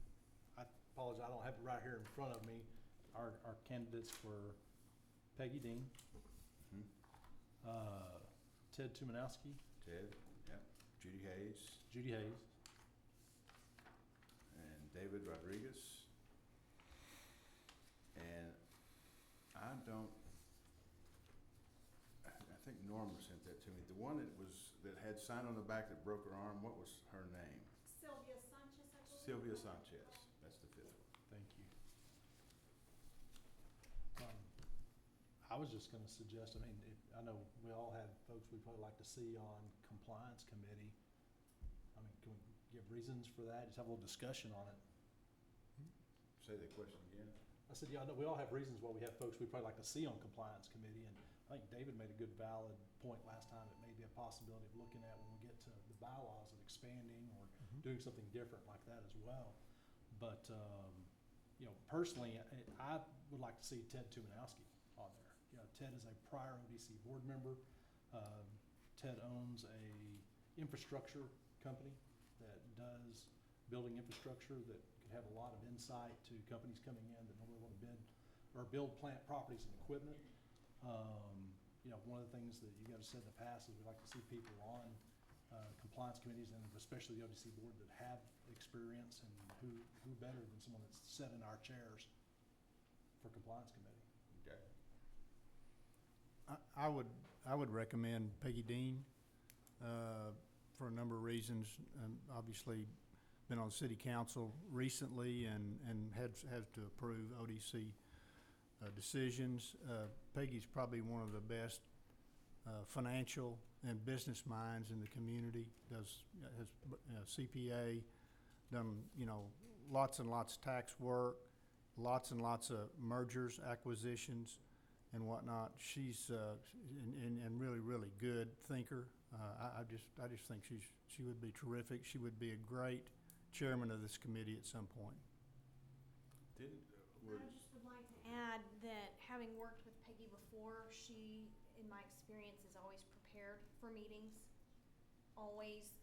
I apologize, I don't have it right here in front of me. Our candidates were Peggy Dean, Ted Tumanowski, Ted, yep. Judy Hayes, and David Rodriguez. And I think Norma sent that to me. The one that had sign on the back that broke her arm, what was her name? Sylvia Sanchez, I believe. Sylvia Sanchez, that's the 5th one. thank you. I was just gonna suggest, I know we all have folks we'd probably like to see on compliance committee. Can we give reasons for that? Just have a little discussion on it. Say the question again. I said, yeah, I know we all have reasons why we have folks we'd probably like to see on compliance committee, and I think David made a good valid point last time. It may be a possibility of looking at when we get to the bylaws of expanding or doing something different like that as well. But, personally, I would like to see Ted Tumanowski on there. Ted is a prior ODC board member. Ted owns a infrastructure company that does building infrastructure that could have a lot of insight to companies coming in that normally want to bid or build plant properties and equipment. you know, one of the things that you guys have said in the past is we like to see people on compliance committees, and especially the ODC board, that have experience, and who better than someone that's sat in our chairs for compliance committee. Okay. I would recommend Peggy Dean for a number of reasons. Obviously, been on city council recently and has to approve ODC decisions. Peggy's probably one of the best financial and business minds in the community. Has CPA, done lots and lots of tax work, lots and lots of mergers, acquisitions, and whatnot. She's and really good thinker. I just think she would be terrific. She would be a great chairman of this committee at some point. I just would like to add that having worked with Peggy before, she, in my experience, is always prepared for meetings, always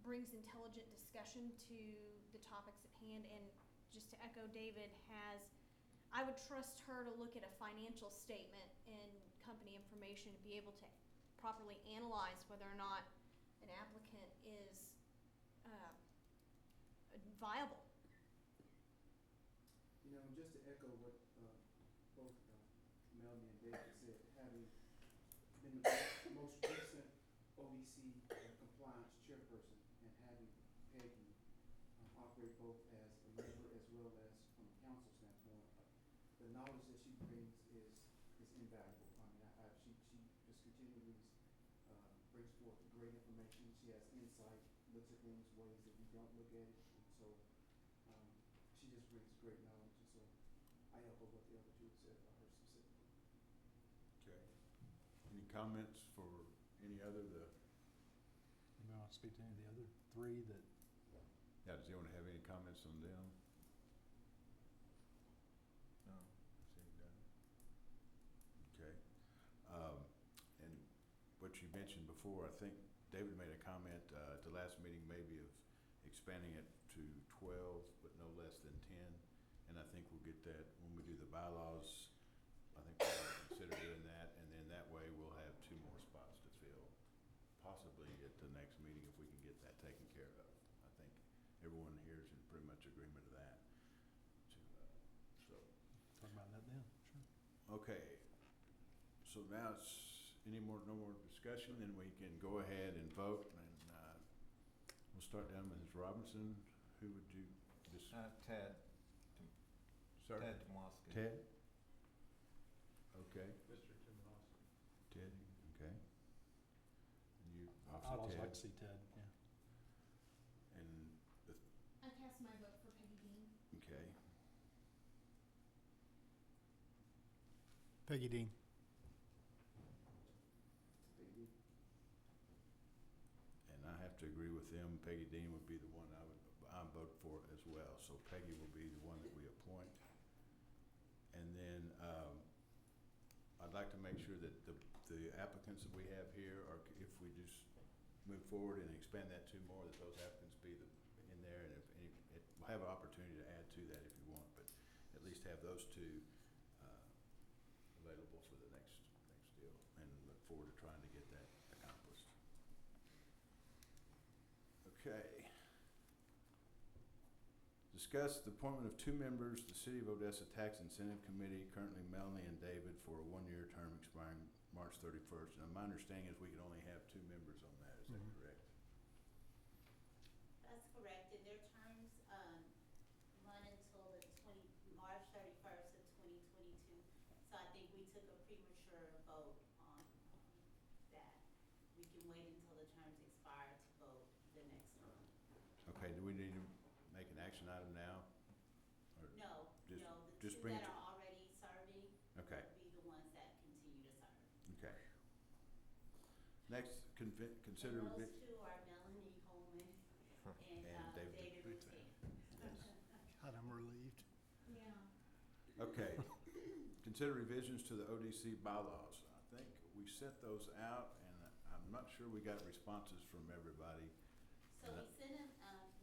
brings intelligent discussion to the topics at hand, and just to echo David, I would trust her to look at a financial statement and company information to be able to properly analyze whether or not an applicant is viable. You know, just to echo what both Melanie and David said, having been the most recent ODC compliance chairperson and having Peggy operate both as a member as well as from a council standpoint, the knowledge that she brings is invaluable. I mean, she just continually brings forth great information. She has insight, looks at things ways that we don't look at it, and so she just brings great knowledge. And so I echo what the other two have said about her specifically. Okay. Any comments for any other of the? You want to speak to any of the other three that? Yeah, does anyone have any comments on them? No. Seeing none. Okay. And what you mentioned before, I think David made a comment at the last meeting maybe of expanding it to 12, but no less than 10. And I think we'll get that when we do the bylaws. I think we'll consider doing that, and then that way we'll have 2 more spots to fill, possibly at the next meeting if we can get that taken care of. I think everyone here is in pretty much agreement of that. Talk about that then, sure. Okay. So now it's no more discussion, then we can go ahead and vote, and we'll start down with Ms. Robinson. Who would you Ted. Sir? Ted Tomoski. Ted? Okay. Mr. Tomoski. Ted, okay. And you, I'd also obviously like to Ted. see Ted, yeah. And I cast my vote for Peggy Dean. okay. Peggy Dean. And I have to agree with them. Peggy Dean would be the one I vote for as well. So Peggy will be the one that we appoint. And then I'd like to make sure that the applicants that we have here are, if we just move forward and expand that 2 more, that those applicants be in there, and we'll have an opportunity to add to that if you want, but at least have those 2 available for the next deal, and look forward to trying to get that accomplished. Okay. Discuss the appointment of 2 members to the City of Odessa Tax Incentive Committee, currently Melanie and David, for a 1-year term expiring March 31st. And my understanding is we can only have 2 members on that. Is that correct? That's correct, and their terms run until March 31st of 2022. So I think we took a premature vote on that. We can wait until the terms expire to vote the next one. Okay, do we need to make an action item now? Or No, just, no, the just 2 bring that it to, are already serving okay, will be the ones that continue to serve. okay. Next, consider. And those 2 are Melanie Coleman and David Rutan. God, I'm relieved. Yeah. Okay. Consider revisions to the ODC bylaws. I think we set those out, and I'm not sure we got responses from everybody. So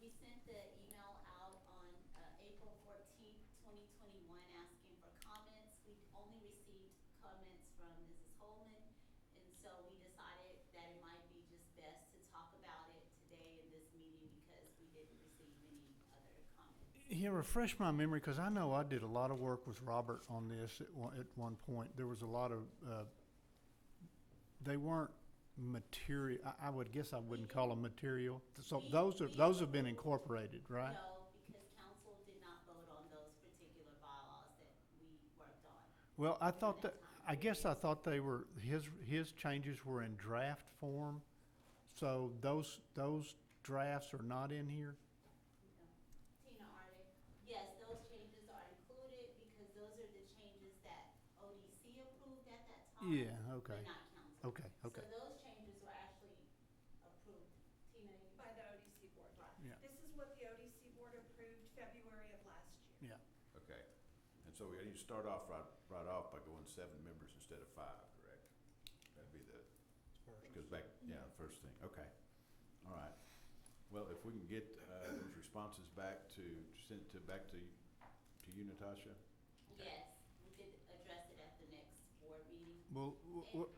we sent the email out on April 14th, 2021, asking for comments. We only received comments from Mrs. Yeah, refresh my memory, because I know I did a lot of work with Robert on this at one point. There was a lot of, they weren't material, I would guess I wouldn't call them material. So those have been incorporated, right? No, because council did not vote on those particular bylaws that we worked on. Well, I thought that that, time I guess I thought they were, his changes were in draft form. So those drafts are not in here? Tina, are they? Yes, those changes are included because those are the changes that ODC approved at that time. Yeah, okay. But not council. Okay. So those changes were actually approved. Tina, you? By the ODC board. Right. Yeah. This is what the ODC board approved February of last year. Yeah. Okay, and so you start off right off by going 7 members instead of 5, correct? That'd be the, goes back, yeah, first thing, okay, all right. Well, if we can get those responses back back to you, Natasha? Yes, we did address it at the next board meeting. Well,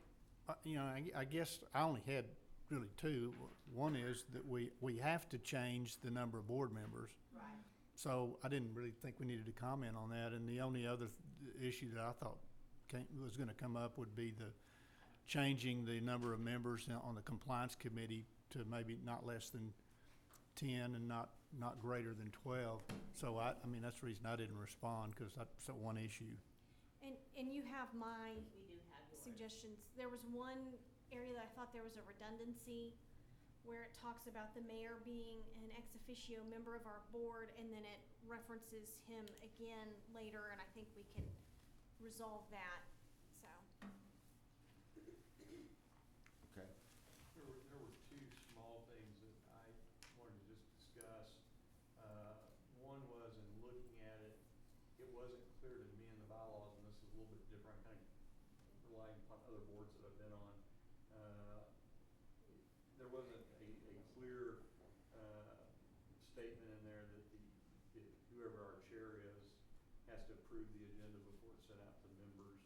I guess I only had really 2. One is that we have to change the number of board members. Right. So I didn't really think we needed to comment on that. And the only other issue that I thought was going to come up would be the changing the number of members on the compliance committee to maybe not less than 10 and not greater than 12. So I mean, that's the reason I didn't respond, because that's one issue. And you have my We do have yours. suggestions. There was one area that I thought there was a redundancy where it talks about the mayor being an ex officio member of our board, and then it references him again later, and I think we can resolve that, so. Okay. There were 2 small things that I wanted to just discuss. One was, in looking at it, it wasn't clear to me in the bylaws, and this is a little bit different, kind of relying upon other boards that I've been on. There wasn't a clear statement in there that whoever our chair is has to approve the agenda before it's sent out to members.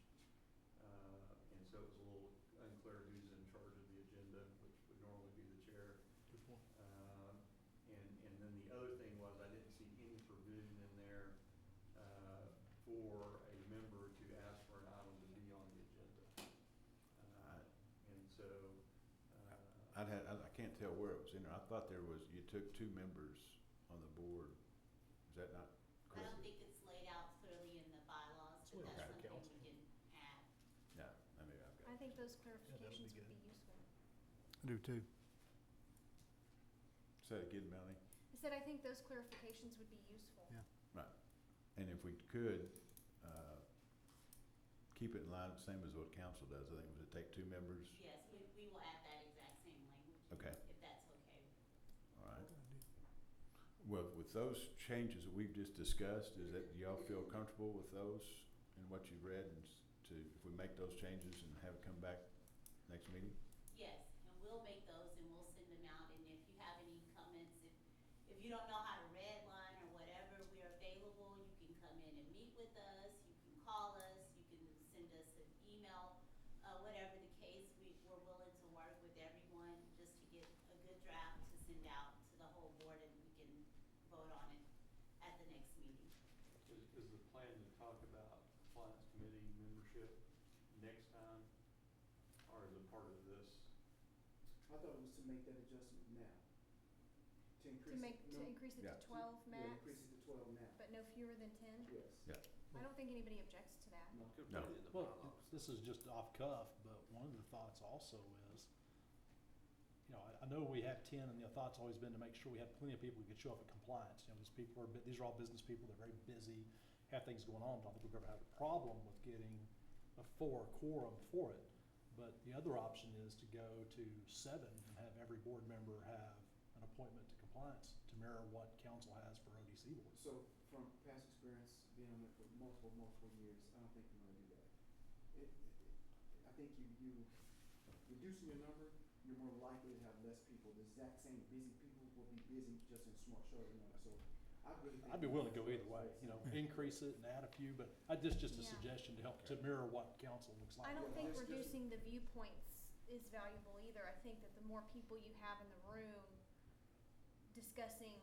And so it was a little unclear who's in charge of the agenda, which would normally be the chair. And then the other thing was, I didn't see any provision in there for a member to ask for an item to be on the agenda. And so. I can't tell where it was in there. I thought you took 2 members on the board. Is that not I correct? don't think it's laid out clearly in the bylaws, but that's something we can add. Yeah, I mean, I've got. I think those clarifications would be useful. I do too. Say it again, Melanie. I said, I think those clarifications would be useful. Yeah. Right. And if we could, keep it in line, same as what council does. I think it was to take 2 members. Yes, we will add that exact same language. Okay. If that's okay. All right. Well, with those changes that we've just discussed, do y'all feel comfortable with those and what you've read, and if we make those changes and have it come back next meeting? Yes, and we'll make those and we'll send them out, and if you have any comments, if you don't know how to redline or whatever, we're available. You can come in and meet with us, you can call us, you can send us an email, whatever the case, we're willing to work with everyone just to get a good draft to send out to the whole board, and we can vote on it at the next meeting. Is the plan to talk about compliance committee membership next time, or is it part of this? I thought it was to make that adjustment now. To increase it Yeah. to 12 max, Yeah, increase it to 12 now. but no fewer than 10? Yes. Yeah. I don't think anybody objects to that. No. Well, this is just off cuff, but one of the thoughts also is, I know we have 10, and the thought's always been to make sure we have plenty of people who can show up at compliance. These are all business people, they're very busy, have things going on. I don't think we've ever had a problem with getting a 4 quorum for it. But the other option is to go to 7 and have every board member have an appointment to compliance to mirror what council has for ODC boards. So from past experience, being on it for multiple years, I don't think we're gonna do that. I think you reducing your number, you're more likely to have less people. The exact same busy people will be busy just in shorter number. So I really think. I'd be willing to go either way, increase it and add a few, but just a Yeah. suggestion to help to mirror what council looks like. I don't Yeah, think it's just- reducing the viewpoints is valuable either. I think that the more people you have in the room discussing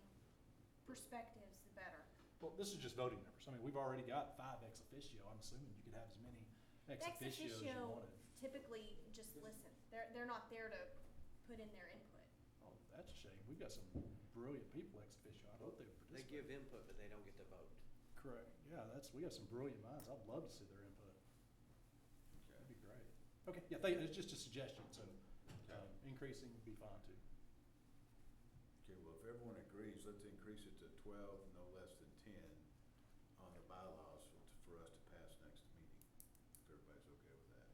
perspectives, the better. Well, this is just voting members. I mean, we've already got 5 ex officio. I'm assuming you could have as many ex Ex officios as you officio wanted. typically just listen. They're not there to put in their input. Oh, that's a shame. We've got some brilliant people ex officio. I hope they would They participate. give input, but they don't get to vote. Correct. Yeah, we got some brilliant minds. I'd love to see their input. That'd be great. Okay, yeah, it's just a suggestion, so increasing would be fine too. Okay, well, if everyone agrees, let's increase it to 12, no less than 10 on the bylaws for us to pass next meeting, if everybody's okay with that.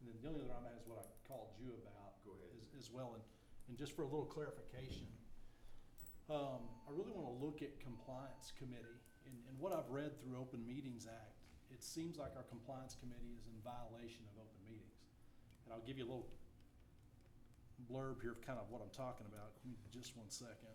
And then the only other item is what I called you about. Go ahead. As well, and just for a little clarification, I really want to look at compliance committee, and what I've read through Open Meetings Act, it seems like our compliance committee is in violation of open meetings. And I'll give you a little blurb here of kind of what I'm talking about. Give me just 1 second.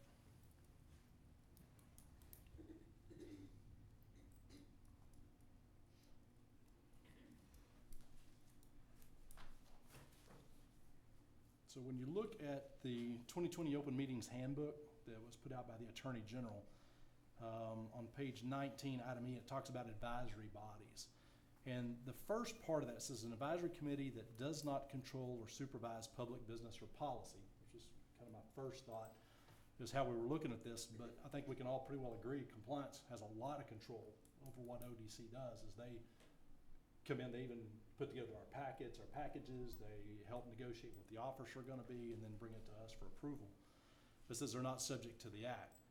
So when you look at the 2020 Open Meetings Handbook that was put out by the Attorney General, on page 19, item E, it talks about advisory bodies. And the first part of that says an advisory committee that does not control or supervise public business or policy, which is kind of my first thought, is how we were looking at this. But I think we can all pretty well agree compliance has a lot of control over what ODC does. As they come in, they even put together our packages, they help negotiate what the offers are going to be, and then bring it to us for approval. It says they're not subject to the act.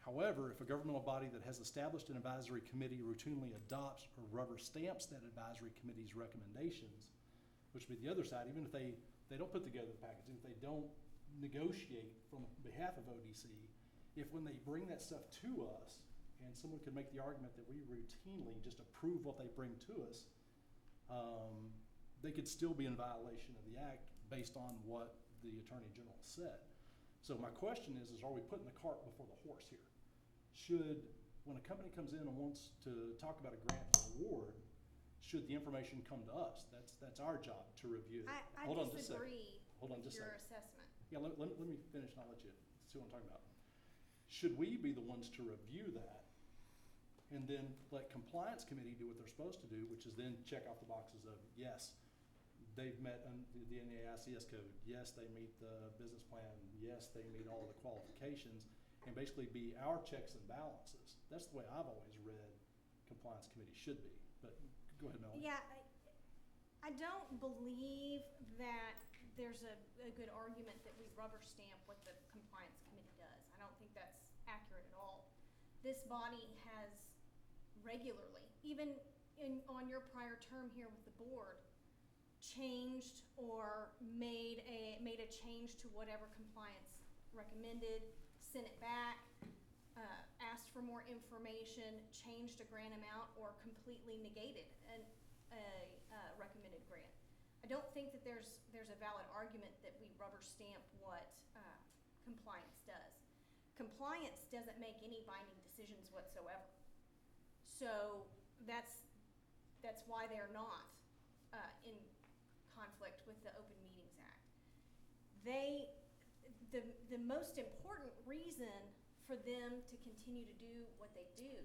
However, if a governmental body that has established an advisory committee routinely adopts or rubber stamps that advisory committee's recommendations, which would be the other side, even if they don't put together the package, if they don't negotiate from behalf of ODC, if when they bring that stuff to us, and someone could make the argument that we routinely just approve what they bring to us, they could still be in violation of the act based on what the Attorney General said. So my question is are we putting the cart before the horse here? Should, when a company comes in and wants to talk about a grant or award, should the information come to us? That's our job to review. I Hold on just a second. disagree Hold on with just a your second. assessment. Yeah, let me finish and I'll let you see what I'm talking about. Should we be the ones to review that and then let compliance committee do what they're supposed to do, which is then check off the boxes of, yes, they've met the NAICS code, yes, they meet the business plan, yes, they meet all the qualifications, and basically be our checks and balances. That's the way I've always read compliance committee should be. But go ahead, Melanie. Yeah, I don't believe that there's a good argument that we rubber stamp what the compliance committee does. I don't think that's accurate at all. This body has regularly, even on your prior term here with the board, changed or made a change to whatever compliance recommended, sent it back, asked for more information, changed a grant amount, or completely negated a recommended grant. I don't think that there's a valid argument that we rubber stamp what compliance does. Compliance doesn't make any binding decisions whatsoever. So that's why they're not in conflict with the Open Meetings Act. The most important reason for them to continue to do what they do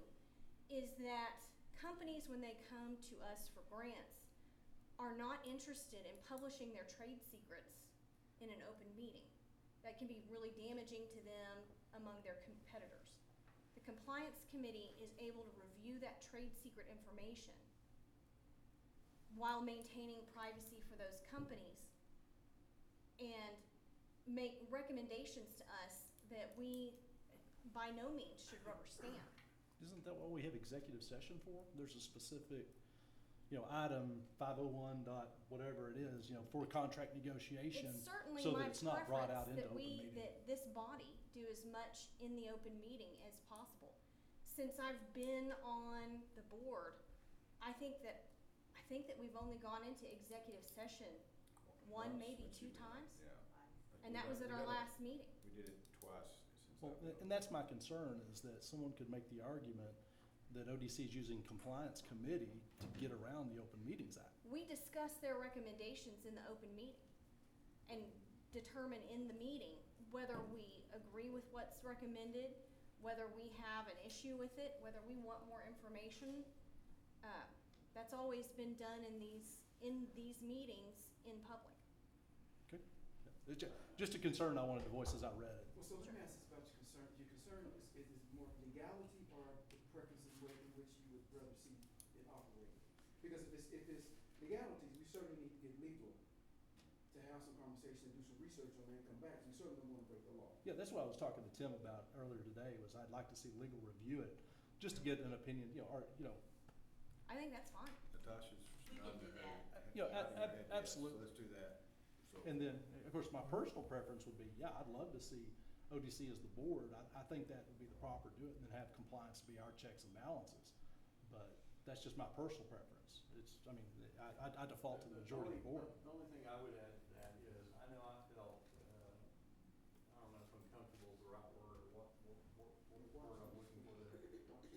is that companies, when they come to us for grants, are not interested in publishing their trade secrets in an open meeting. That can be really damaging to them among their competitors. The compliance committee is able to review that trade secret information while maintaining privacy for those companies and make recommendations to us that we by no means should rubber stamp. Isn't that what we have executive session for? There's a specific, item 501 dot whatever it is, for contract negotiation. It's certainly so my that it's not brought out preference into open meeting. that this body do as much in the open meeting as possible. Since I've been on the board, I think that we've only gone into executive session one, maybe two times. Yeah. And that was at our last meeting. We did it twice since Well, and that's my concern, is that someone could make the argument that ODC is using compliance committee to get around the Open Meetings Act. We discuss their recommendations in the open meeting and determine in the meeting whether we agree with what's recommended whether we have an issue with it, whether we want more information. That's always been done in these meetings in public. Okay. Yeah. It's just a concern I wanted to voice as I read it. Well, so let me ask this about your concern. Your concern is more legality or the preferences in which you would rather see it operate? Because if it's legalities, we certainly need to get legal to have some conversation and do some research on that and come back. We certainly don't want to break the law. Yeah, that's what I was talking to Tim about earlier today, was I'd like to see legal review it, just to get an opinion, I think that's fine. Natasha's nodding her head. Absolutely. So let's do that. So- And then, of course, my personal preference would be, I'd love to see ODC as the board. I think that would be the proper do it, and then have compliance be our checks and balances. But that's just my personal preference. I default to the majority of the board. The only thing I would add to that is, I know I felt, I don't know if uncomfortable is the right word, or what word I'm looking for there.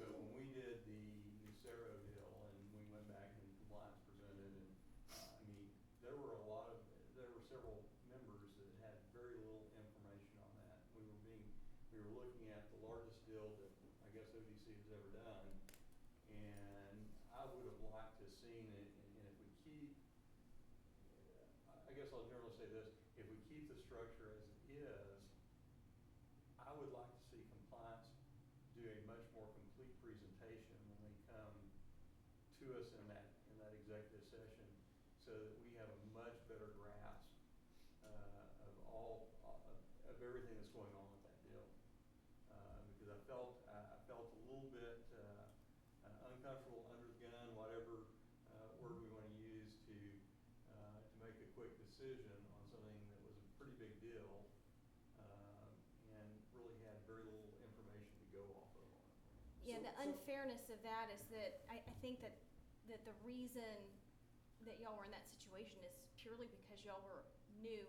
But when we did the Lucero deal and we went back and compliance presented, and, there were several members that had very little information on that. We were looking at the largest deal that I guess ODC has ever done, and I would have liked to have seen it, and if we keep, I guess I'll generally say this, if we keep the structure as it is, I would like to see compliance do a much more complete presentation when they come to us in that executive session, so that we have a much better grasp of everything that's going on with that deal. Because I felt a little bit uncomfortable, under the gun, whatever word we want to use to make a quick decision on something that was a pretty big deal, and really had very little information to go off of on it. Yeah, the unfairness of that is that I think that the reason that y'all were in that situation is purely because y'all were new,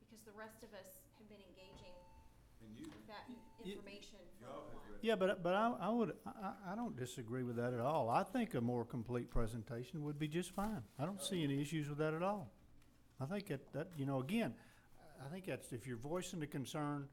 because the rest of us have been engaging with that information for a while. Yeah, but I don't disagree with that at all. I think a more complete presentation would be just fine. I don't see any issues with that at all. I think that again, I think that's, if you're voicing the concern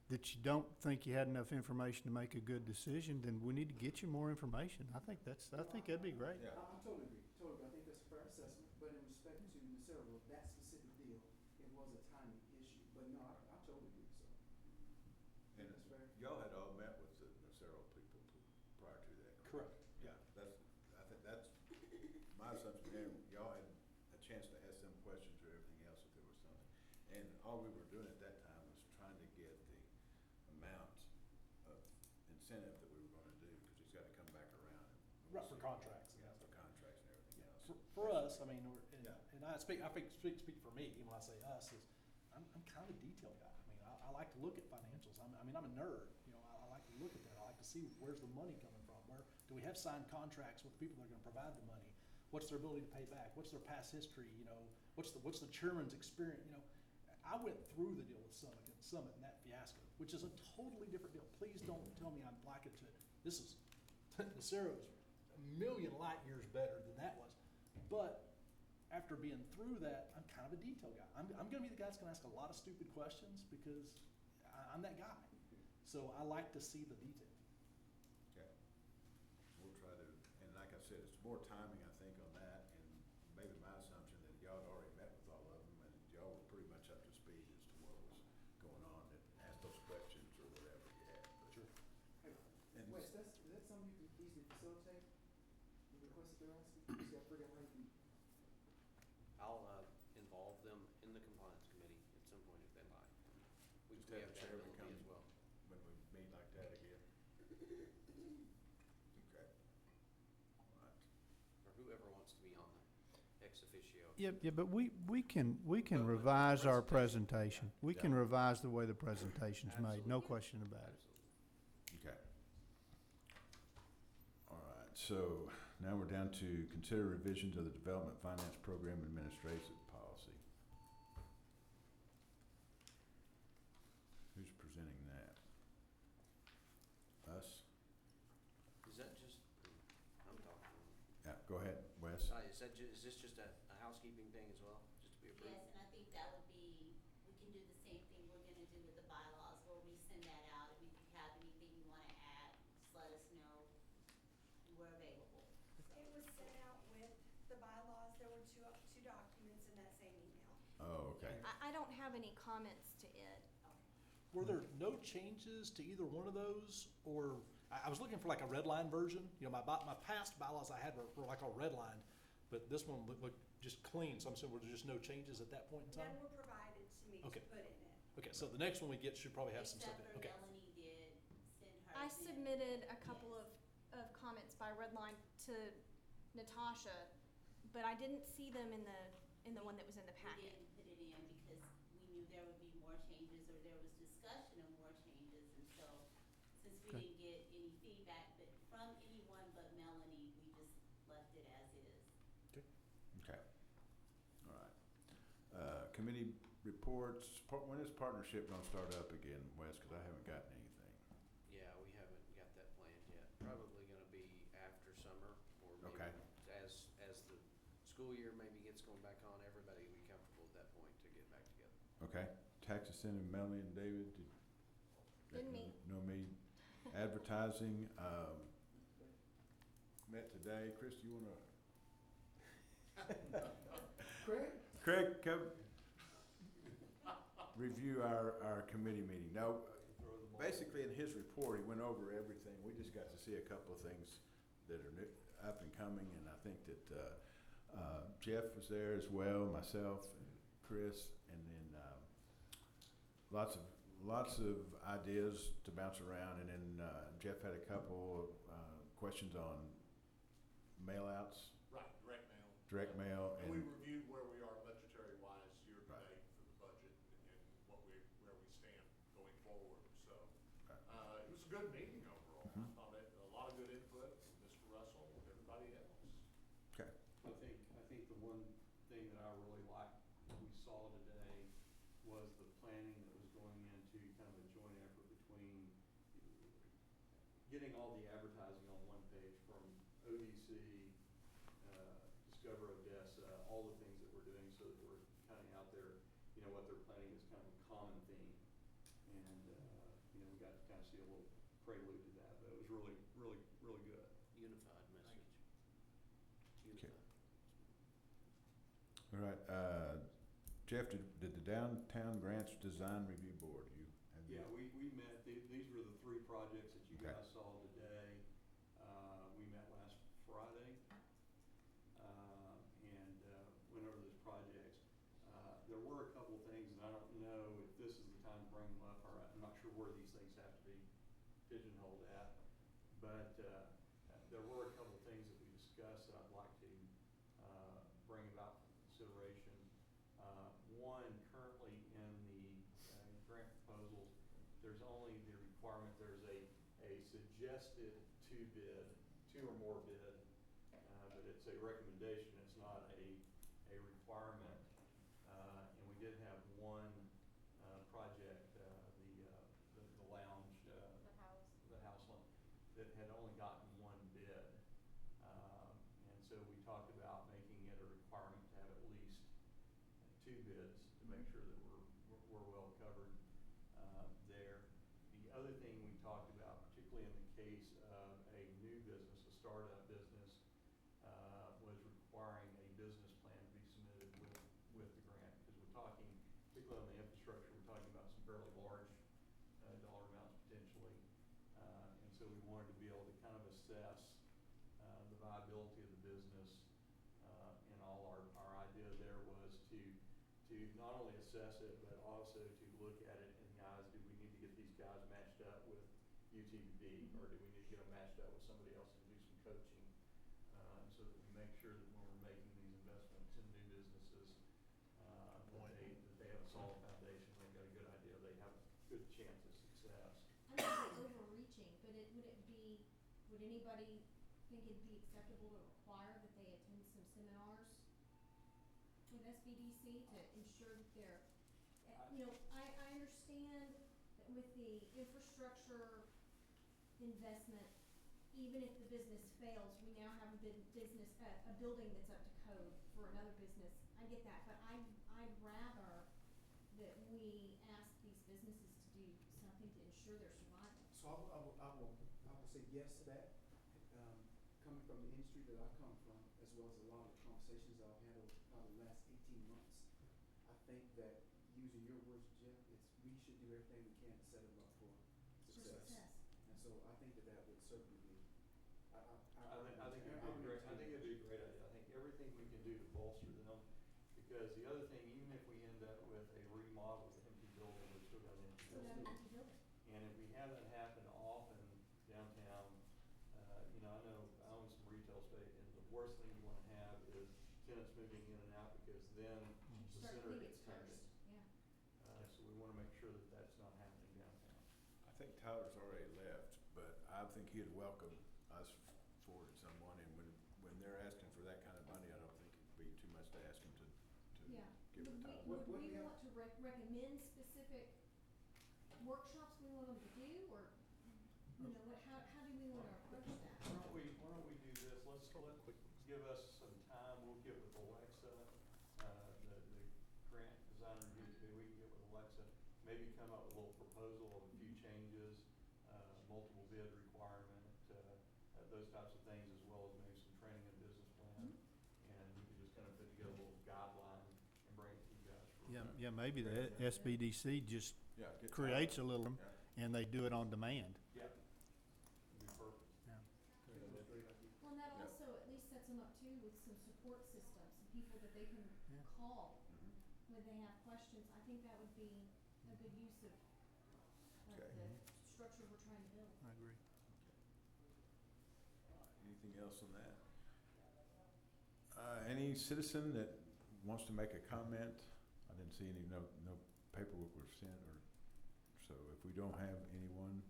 that you don't think you had enough information to make a good decision, then we need to get you more information. I think that'd be great. Yeah. I totally agree. I think that's a fair assessment, but in respect to Lucero, that specific deal, it was a timing issue. But no, I totally agree, so. And That's fair. y'all had all met with the Nacero people prior to that. Correct. Yeah, I think that's my assumption there. Y'all had a chance to ask them questions or everything else if there was something. And all we were doing at that time was trying to get the amount of incentive that we were gonna do, because it's gotta come back around. Right, for contracts. Yeah, for contracts and everything else. For us, and Yeah. I speak for me when I say us, is I'm kind of a detail guy. I like to look at financials. I'm a nerd. I like to look at that. I like to see where's the money coming from. Where do we have signed contracts with people that are going to provide the money? What's their ability to pay back? What's their past history? What's the chairman's experience? I went through the deal with Summit and that fiasco, which is a totally different deal. Please don't tell me I'm liking to it. This is Nacero's a million light years better than that was. But after being through that, I'm kind of a detail guy. I'm going to be the guy that's going to ask a lot of stupid questions, because I'm that guy. So I like to see the detail. Okay. We'll try to, and like I said, it's more timing, I think, on that, and maybe my assumption that y'all had already met with all of them, and y'all were pretty much up to speed as to what was going on, and asked those questions or whatever you had. But- Sure. Hey, And Wes, is that something you can easily facilitate? The request that they're asking? You just gotta figure out how you can. I'll involve them in the compliance committee at some point if they like. We Just we have have the that chairman ability come as well. when we meet like that again. Okay. All right. Or whoever wants to be on there, ex officio. Yeah, but we can revise our presentation. We can revise the way the presentation's made, no question about it. Okay. All right, so now we're down to consider revisions of the Development Finance Program Administrative Policy. Who's presenting that? Us? Is that just, I'm talking. Yeah, go ahead, Wes. Is this just a housekeeping thing as well, just to be approved? Yes, and I think that would be, we can do the same thing we're gonna do with the bylaws, where we send that out, and if you have anything you the bylaws, there were two documents in that same email. Oh, okay. I don't have any comments to it. Were there no changes to either one of those, or, I was looking for like a red line version, you know, my past bylaws I had were like all red lined, but this one looked just clean, so I'm assuming there were just no changes at that point in time? None were provided to me to Okay. put in it. Okay, so the next one we get should probably have some stuff in it, okay. Except for Melanie did send her. I submitted a couple of comments by red line to Natasha, but I didn't see them in the one that was in the We packet. didn't put it in because we knew there would be more changes, or there was discussion of more changes, and so, since we didn't get any feedback from anyone but Melanie, we just left it as is. Okay. All right. Committee reports, when is partnership gonna start up again, Wes, cause I haven't gotten anything. Yeah, we haven't got that planned yet. Probably gonna be after summer, or maybe Okay. as the school year maybe gets going back on, everybody will be comfortable at that point to get back together. Okay, tax incentive, Melanie and David, Didn't meet. No meet. Advertising, met today. Chris, do you wanna? Craig, come review our committee meeting. Now, basically in his report, he went over everything. We just got to see a couple of things that are new, up and coming, and I think that, Jeff was there as well, myself and Chris, and then, lots of ideas to bounce around, and then, Jeff had a couple of, questions on mail outs. Right, direct mail. Direct mail, And we and, reviewed where we are budgetary wise year to date for the budget and where we stand going forward, so. It was a good meeting overall. I thought a lot of good input from Mr. Russell and everybody else. okay. I think the one thing that I really liked that we saw today was the planning that was going into kind of a joint effort between getting all the advertising on one page from ODC, Discover Odessa, all the things that we're doing, so that we're kind of out there, you know, what they're planning is kind of a common theme. And, you know, we got to kind of see a little prelude to that, but it was really, really, really good. Unified message. Unified. All right, Jeff, did the Downtown Grants Design Review Board, Yeah, we met, these were the three projects that you Okay. guys saw today. We met last Friday, and went over those projects. There were a couple things, and I don't know if this is the time to bring them up, or I'm not sure where these things have to be pigeonholed at. But there were a couple things that we discussed that I'd like to bring about for consideration. One, currently in the grant proposals, there's only the requirement, there's a suggested two or more bid, but it's a recommendation, it's not a requirement. And we did have one project, the lounge, the house one, that had only gotten one bid. And so we talked about making it a requirement to have at least two bids to make sure that we're well covered there. The other thing we talked about, particularly in the case of a new business, a startup business, was requiring a business plan to be submitted with the grant, because we're talking, particularly on the infrastructure, we're talking about some fairly large dollar amounts potentially. And so we wanted to be able to kind of assess the viability of the business. And all our idea there was to not only assess it, but also to look at it in the eyes, do we need to get these guys matched up with UTV, or do we need to get them matched up with somebody else to do some coaching? So that we make sure that when we're making these investments in new businesses, that they have a solid foundation, they've got a good idea, they have a good chance of success. I'm not overreaching, but would anybody think it'd be acceptable to require that they attend some seminars with SBDC to ensure that they're, you know, I understand that with the infrastructure investment, even if the business fails, we now have a building that's up to code for another business. I get that, but I'd rather that we ask these businesses to do something to ensure their survival. So I will say yes to that. Coming from the industry that I come from as well as a lot of the conversations I've had over probably the last 18 months, I think that, using your words, Jeff, we should do everything we can to set them up for success. And so I think that would certainly be, I think it'd be great. I think it'd be a great idea. I think everything we can do to bolster them, because the other thing, even if we end up with a remodel of the empty building, we're still got an empty building. And if we have that happen often downtown, I know I own some retail space, and the worst thing you want to have is tenants moving in and out, because then the center gets turned in. So we want to make sure that that's not happening downtown. I think Tyler's already left, but I think he'd welcome us forwarding someone, and when they're asking for that kind of money, I don't think it'd be too much to ask them to give it Tyler. Would we want to recommend specific workshops we want them to do, or, how do we want to approach that? Why don't we do this? Let's give us some time. We'll get with Alexa, the grant designer who we can get with Alexa, maybe come up with a little proposal of a few changes, multiple bid requirement, those types of things, as well as maybe some training and business plan. And we can just kind of put together a little guideline and bring it to you guys. Yeah, maybe the SBDC just creates a little, and they do it on demand. Yeah. It'd be perfect. Yeah. Well, and that also at least sets them up too with some support systems, some people that they can call when they have questions. I think that would be a good use of Okay. the structure we're trying to build. I agree. Anything else on that? Any citizen that wants to make a comment? I didn't see any, no paperwork was sent, or, so if we don't have anyone,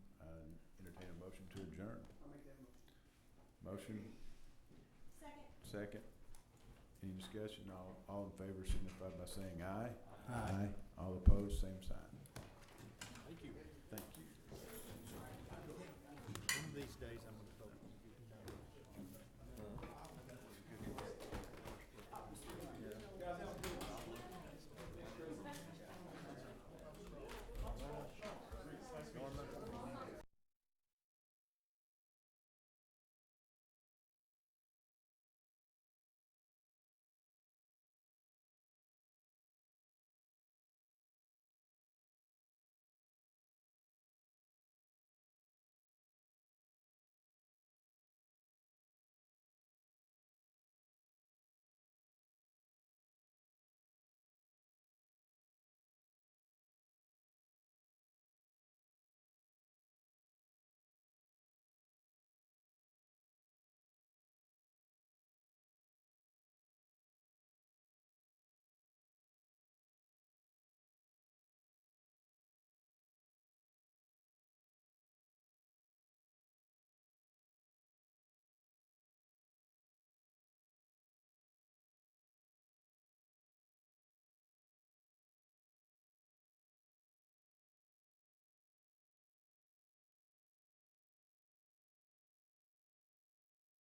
entertain a motion to adjourn. I'll make that motion. Motion, second. Any discussion? All in favor signify by saying aye. Aye. All opposed, same sign.